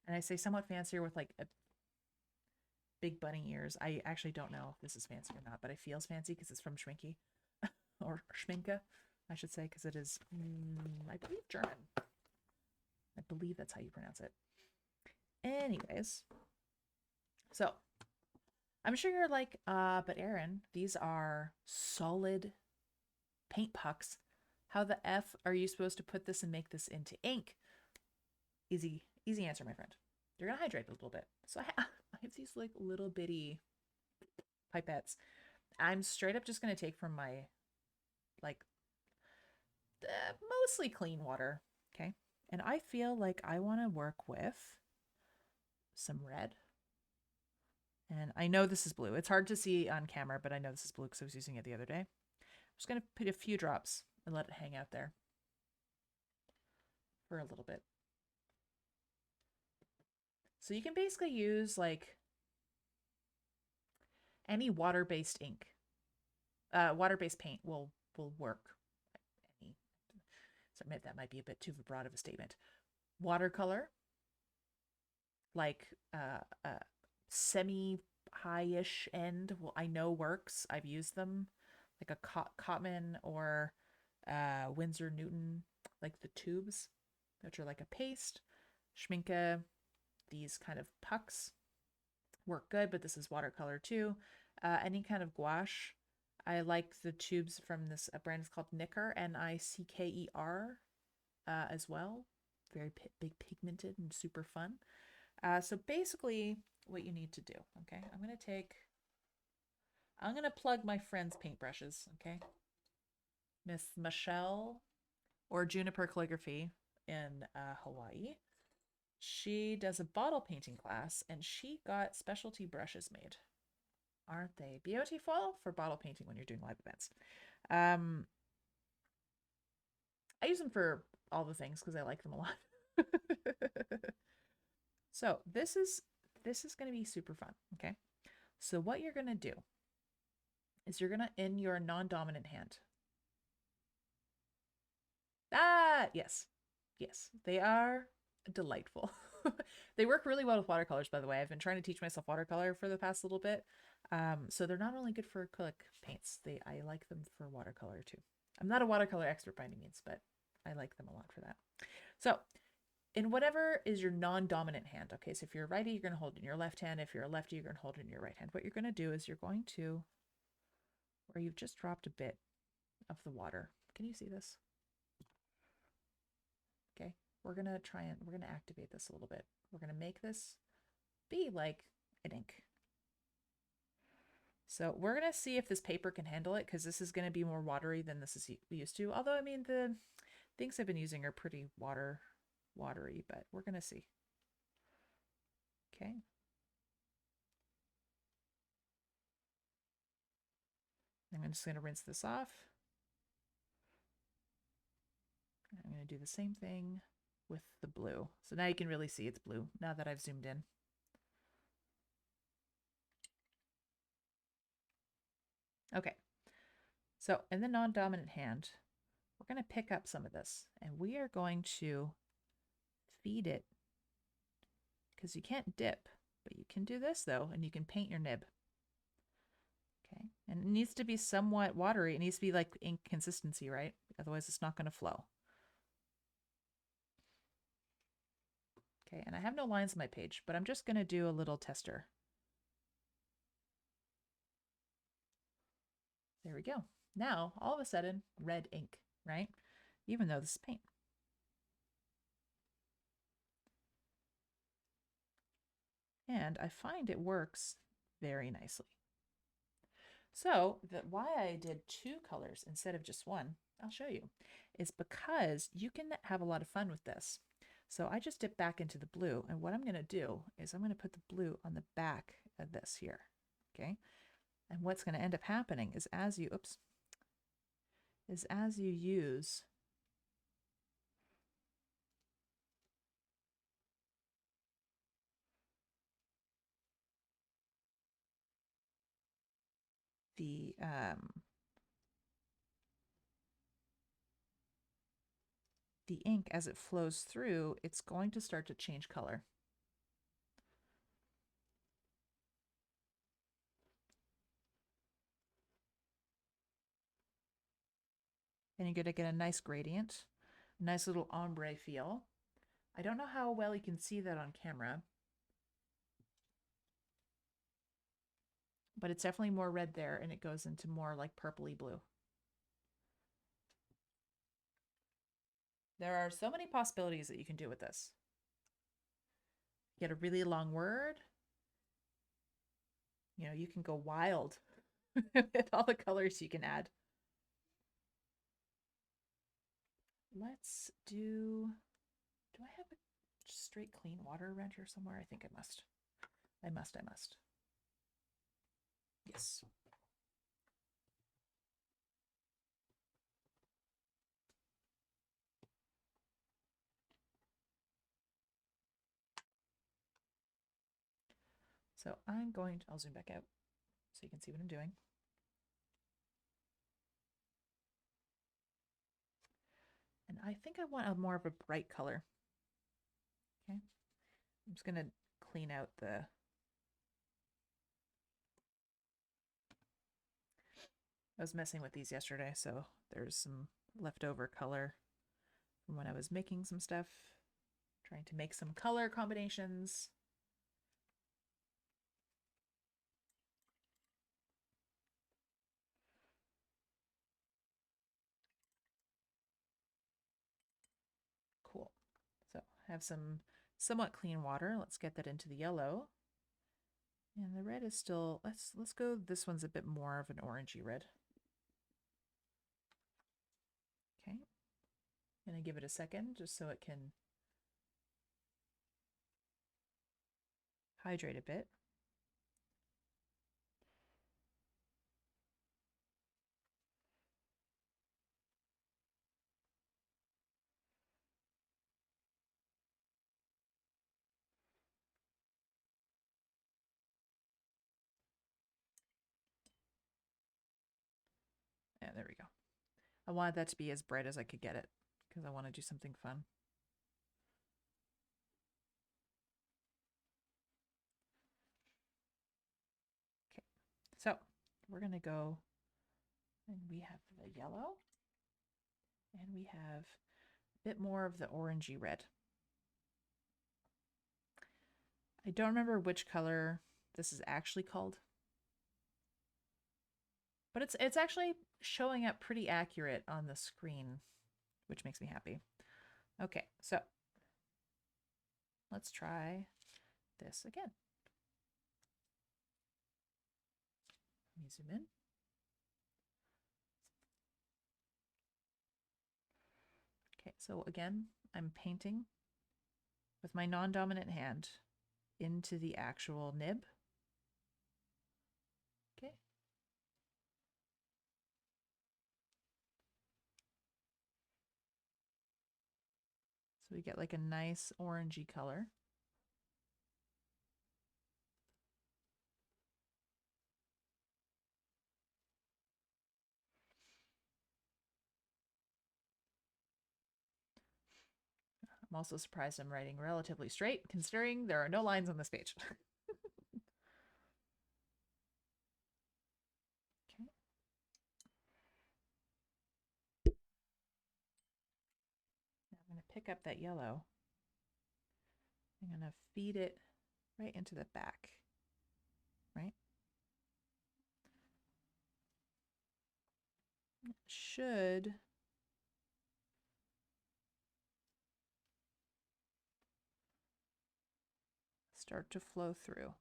[SPEAKER 1] And I say somewhat fancier with like a big bunny ears. I actually don't know if this is fancy or not, but it feels fancy because it's from Schminky or Schminke, I should say, because it is, I believe, German. I believe that's how you pronounce it. Anyways, so I'm sure you're like, but Aaron, these are solid paint pucks. How the F are you supposed to put this and make this into ink? Easy answer, my friend. You're gonna hydrate a little bit. So I have these like little bitty pipettes. I'm straight up just gonna take from my like mostly clean water, okay? And I feel like I want to work with some red. And I know this is blue. It's hard to see on camera, but I know this is blue because I was using it the other day. I'm just going to put a few drops and let it hang out there for a little bit. So you can basically use like Any water-based ink, water-based paint will work. Any, so that might be a bit too broad of a statement. Watercolor, like semi high-ish end, well, I know works. I've used them, like a Cotman or Winsor Newton, like the tubes, which are like a paste. Schminke, these kind of pucks work good, but this is watercolor too. Any kind of gouache. I like the tubes from this brand. It's called Nicker, Nicker, as well. Very big pigmented and super fun. So basically, what you need to do, okay? I'm gonna plug my friend's paintbrushes, okay? Miss Michelle or Juniper Calligraphy in Hawaii. She does a bottle painting class and she got specialty brushes made. Aren't they beautiful for bottle painting when you're doing live events? Um, I use them for all the things because I like them a lot. So this is going to be super fun, okay? So what you're going to do is you're going to, in your non-dominant hand. Yes. Yes, they are delightful. They work really well with watercolors, by the way. I've been trying to teach myself watercolor for the past little bit. So they're not only good for acrylic paints, I like them for watercolor too. I'm not a watercolor expert by any means, but I like them a lot for that. So in whatever is your non-dominant hand, okay, so if you're a righty, you're going to hold it in your left hand. If you're a lefty, you're going to hold it in your right hand. What you're going to do is you're going to, where you've just dropped a bit of the water. Can you see this? Okay, we're going to activate this a little bit. We're going to make this be like an ink. So we're going to see if this paper can handle it, because this is going to be more watery than this is used to. Although, I mean, the things I've been using are pretty watery, but we're going to see. Okay. I'm just going to rinse this off. I'm going to do the same thing with the blue. So now you can really see it's blue now that I've zoomed in. Okay. So in the non-dominant hand, we're going to pick up some of this and we are going to feed it, because you can't dip, but you can do this though, and you can paint your nib. Okay. And it needs to be somewhat watery. It needs to be like ink consistency, right? Otherwise it's not going to flow. Okay. And I have no lines on my page, but I'm just going to do a little tester. There we go. Now, all of a sudden, red ink, right? Even though this is paint. And I find it works very nicely. So why I did two colors instead of just one, I'll show you, is because you can have a lot of fun with this. So I just dipped back into the blue, and what I'm going to do is I'm going to put the blue on the back of this here, okay? And what's going to end up happening is as you use the ink as it flows through, it's going to start to change color. And you're going to get a nice gradient, a nice little ombre feel. I don't know how well you can see that on camera, but it's definitely more red there, and it goes into more like purpley blue. There are so many possibilities that you can do with this. Get a really long word. You know, you can go wild with all the colors you can add. Let's do I have a straight clean water around here somewhere? I think I must. I must. Yes. So I'll zoom back out. so you can see what I'm doing. And I think I want a more of a bright color. Okay. I'm just going to clean out the... I was messing with these yesterday, so there's some leftover color from when I was making some stuff, trying to make some color combinations. Cool. So I have some somewhat clean water. Let's get that into the yellow. And the red is still, let's go, this one's a bit more of an orangey red. Okay. I'm going to give it a second just so it can hydrate a bit. Yeah, there we go. I wanted that to be as bright as I could get it because I want to do something fun. Okay, so we're going to go, and we have the yellow, and we have a bit more of the orangey red. I don't remember which color this is actually called, but it's actually showing up pretty accurate on the screen, which makes me happy. Okay, so let's try this again. Let me zoom in. Okay, so again, I'm painting with my non-dominant hand into the actual nib. Okay. So we get like a nice orangey color. I'm also surprised I'm writing relatively straight, considering there are no lines on this page. Okay. Now I'm going to pick up that yellow. I'm going to feed it right into the back, right? It should start to flow through.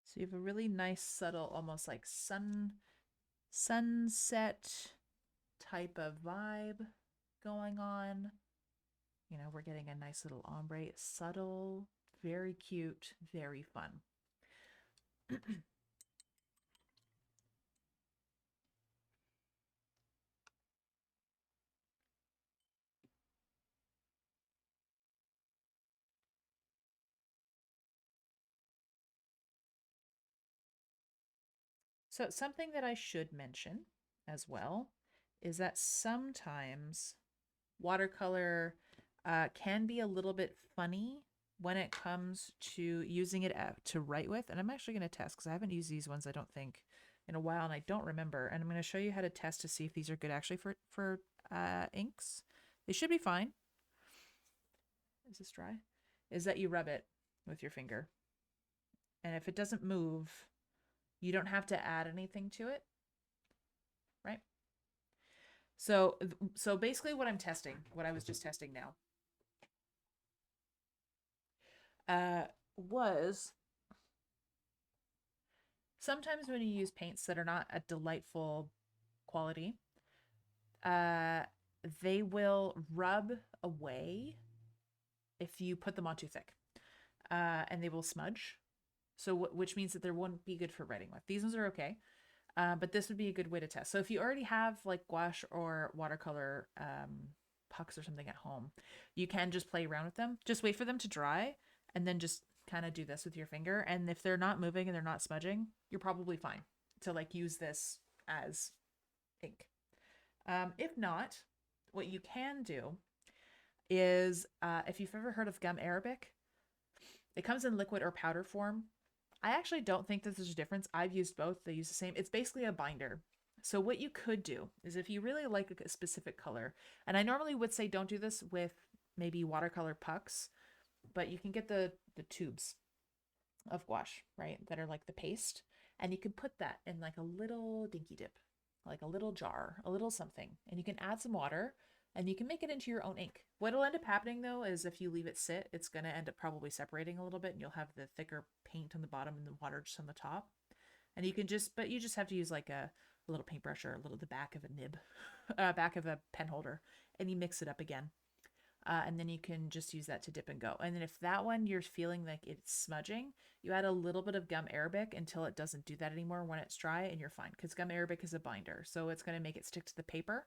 [SPEAKER 1] So you have a really nice, subtle, almost like sunset type of vibe going on. You know, we're getting a nice little ombre, subtle, very cute, very fun. So something that I should mention as well is that sometimes watercolor can be a little bit funny when it comes to using it to write with. And I'm actually going to test because I haven't used these ones, I don't think, in a while, and I don't remember. And I'm going to show you how to test to see if these are good actually for inks. They should be fine. Is this dry? Is that you rub it with your finger. And if it doesn't move, you don't have to add anything to it, right? So basically what I'm testing, what I was just testing now, was sometimes when you use paints that are not a delightful quality, they will rub away if you put them on too thick, and they will smudge. So which means that they wouldn't be good for writing with. These ones are okay, but this would be a good way to test. So if you already have like gouache or watercolor pucks or something at home, you can just play around with them. Just wait for them to dry, and then just kind of do this with your finger. And if they're not moving and they're not smudging, you're probably fine to like use this as ink. If not, what you can do is if you've ever heard of gum arabic, it comes in liquid or powder form. I actually don't think that there's a difference. I've used both. They use the same. It's basically a binder. So what you could do is if you really like a specific color, and I normally would say don't do this with maybe watercolor pucks, but you can get the tubes of gouache, right? That are like the paste. And you can put that in like a little dinky dip, like a little jar, a little something. And you can add some water and you can make it into your own ink. What'll end up happening though is if you leave it sit, it's going to end up probably separating a little bit and you'll have the thicker paint on the bottom and the water just on the top. And you can but you just have to use like a little paintbrush or the back of a nib, back of a pen holder, and you mix it up again. And then you can just use that to dip and go. And then if that one you're feeling like it's smudging, you add a little bit of gum arabic until it doesn't do that anymore when it's dry, and you're fine because gum arabic is a binder. So it's going to make it stick to the paper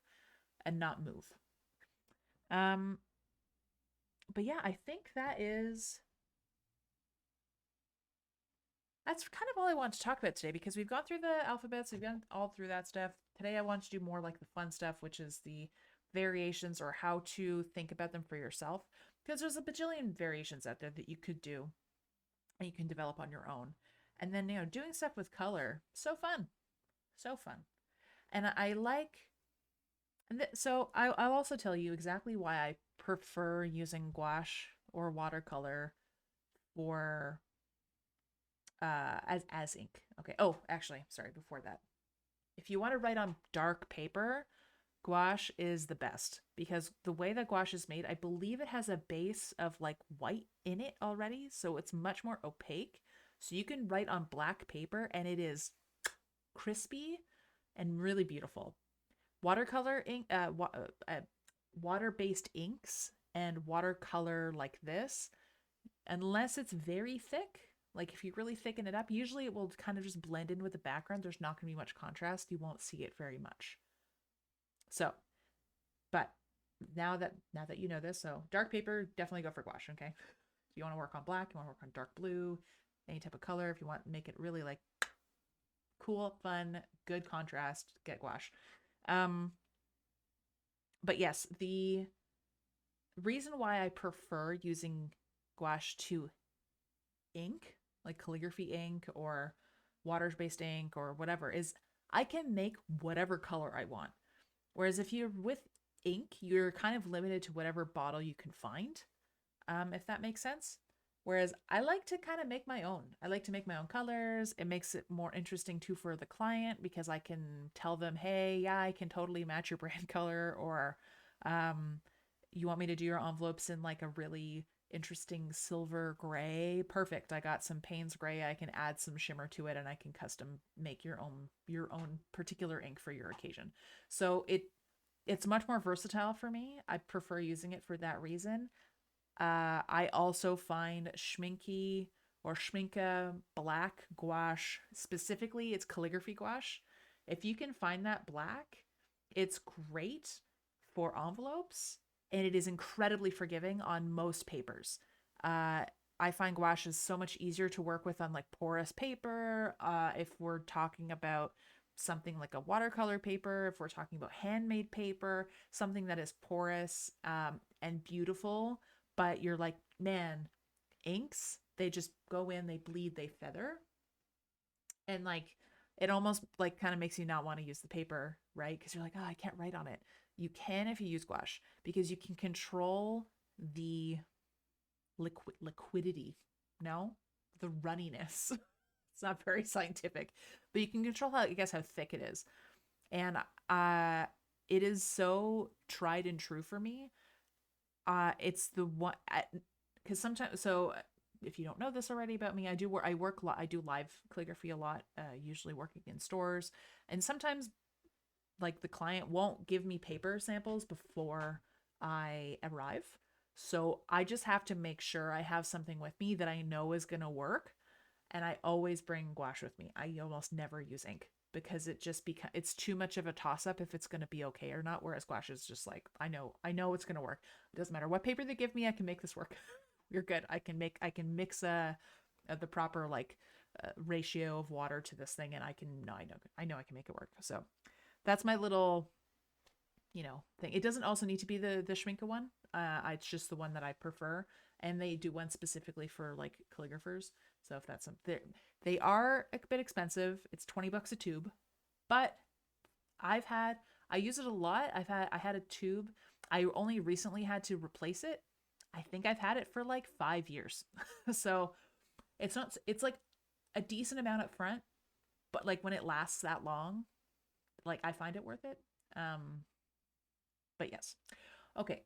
[SPEAKER 1] and not move. But yeah, I think that's kind of all I want to talk about today because we've gone through the alphabets, we've gone all through that stuff. Today I want to do more like the fun stuff, which is the variations or how to think about them for yourself. Because there's a bajillion variations out there that you could do and you can develop on your own. And then, doing stuff with color, so fun. So fun. And I like, so I'll also tell you exactly why I prefer using gouache or watercolor for as ink. Okay. Oh, actually, sorry, before that. If you want to write on dark paper, gouache is the best because the way that gouache is made, I believe it has a base of like white in it already, so it's much more opaque. So you can write on black paper and it is crispy and really beautiful. Watercolor ink, water-based inks and watercolor like this, unless it's very thick, like if you really thicken it up, usually it will kind of just blend in with the background. There's not going to be much contrast. You won't see it very much. So, but now that you know this, so dark paper, definitely go for gouache, okay? If you want to work on black, you want to work on dark blue, any type of color, if you want to make it really like cool, fun, good contrast, get gouache. But yes, the reason why I prefer using gouache to ink, like calligraphy ink or water-based ink or whatever, is I can make whatever color I want. Whereas if you're with ink, you're kind of limited to whatever bottle you can find, if that makes sense. Whereas I like to kind of make my own. I like to make my own colors. It makes it more interesting too for the client because I can tell them, hey, yeah, I can totally match your brand color, or you want me to do your envelopes in like a really interesting silver gray? Perfect. I got some Payne's gray. I can add some shimmer to it and I can custom make your own particular ink for your occasion. So it's much more versatile for me. I prefer using it for that reason. I also find Schminky or Schminka black gouache, specifically it's calligraphy gouache. If you can find that black, it's great for envelopes and it is incredibly forgiving on most papers. I find gouache is so much easier to work with on like porous paper. If we're talking about something like a watercolor paper, if we're talking about handmade paper, something that is porous and beautiful, but you're like, man, inks, they just go in, they bleed, they feather. And like, it almost like kind of makes you not want to use the paper, right? Because you're like, oh, I can't write on it. You can if you use gouache because you can control the liquidity, no, the runniness. It's not very scientific, but you can control how, I guess, how thick it is. And it is so tried and true for me. It's the one because sometimes, so if you don't know this already about me, I do live calligraphy a lot, usually working in stores, and sometimes like the client won't give me paper samples before I arrive. So I just have to make sure I have something with me that I know is going to work. And I always bring gouache with me. I almost never use ink because it just it's too much of a toss up if it's going to be okay or not. Whereas gouache is just like, I know it's going to work. It doesn't matter what paper they give me. I can make this work. You're good. I can mix the proper like ratio of water to this thing. And I can, no, I know I can make it work. So that's my little, thing. It doesn't also need to be the Schminke one. It's just the one that I prefer, and they do one specifically for like calligraphers. So if that's something, they are a bit expensive. It's $20 a tube, but I've had I use it a lot. I had a tube. I only recently had to replace it. I think I've had it for like 5 years. So it's like a decent amount up front, but like when it lasts that long, like I find it worth it. But yes. Okay.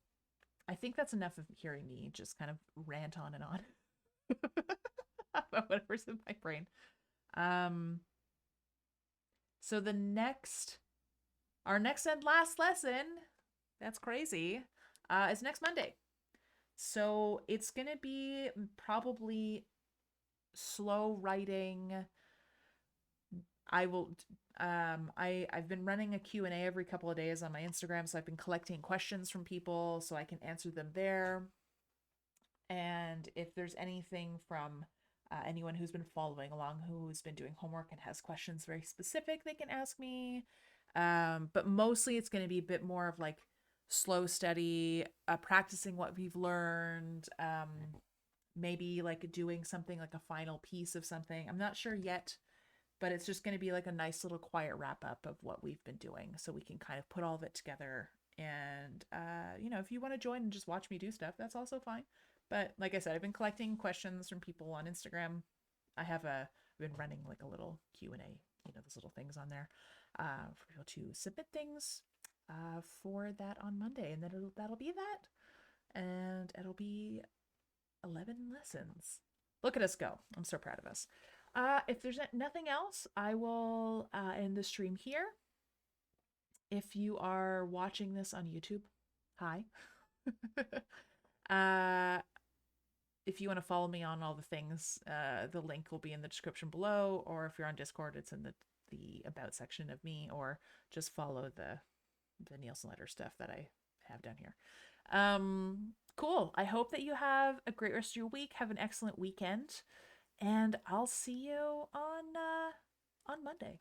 [SPEAKER 1] I think that's enough of hearing me just kind of rant on and on about whatever's in my brain. Um, so our next and last lesson, that's crazy, is next Monday. So it's gonna be probably slow writing. I will I've been running a Q&A every couple of days on my Instagram, so I've been collecting questions from people so I can answer them there. And if there's anything from anyone who's been following along, who's been doing homework and has questions very specific, they can ask me. But mostly it's going to be a bit more of like slow, steady, practicing what we've learned. Maybe like doing something like a final piece of something. I'm not sure yet, but it's just going to be like a nice little quiet wrap up of what we've been doing so we can kind of put all of it together. And if you want to join and just watch me do stuff, that's also fine. But like I said, I've been collecting questions from people on Instagram. I've been running like a little Q&A, those little things on there, for people to submit things for that on Monday. And then that'll be that. And it'll be 11 lessons. Look at us go. I'm so proud of us. If there's nothing else, I will end the stream here. If you are watching this on YouTube, hi. If you want to follow me on all the things, the link will be in the description below, or if you're on Discord, it's in the about section of me, or just follow the Nielsen letter stuff that I have down here. Cool. I hope that you have a great rest of your week. Have an excellent weekend, and I'll see you on Monday.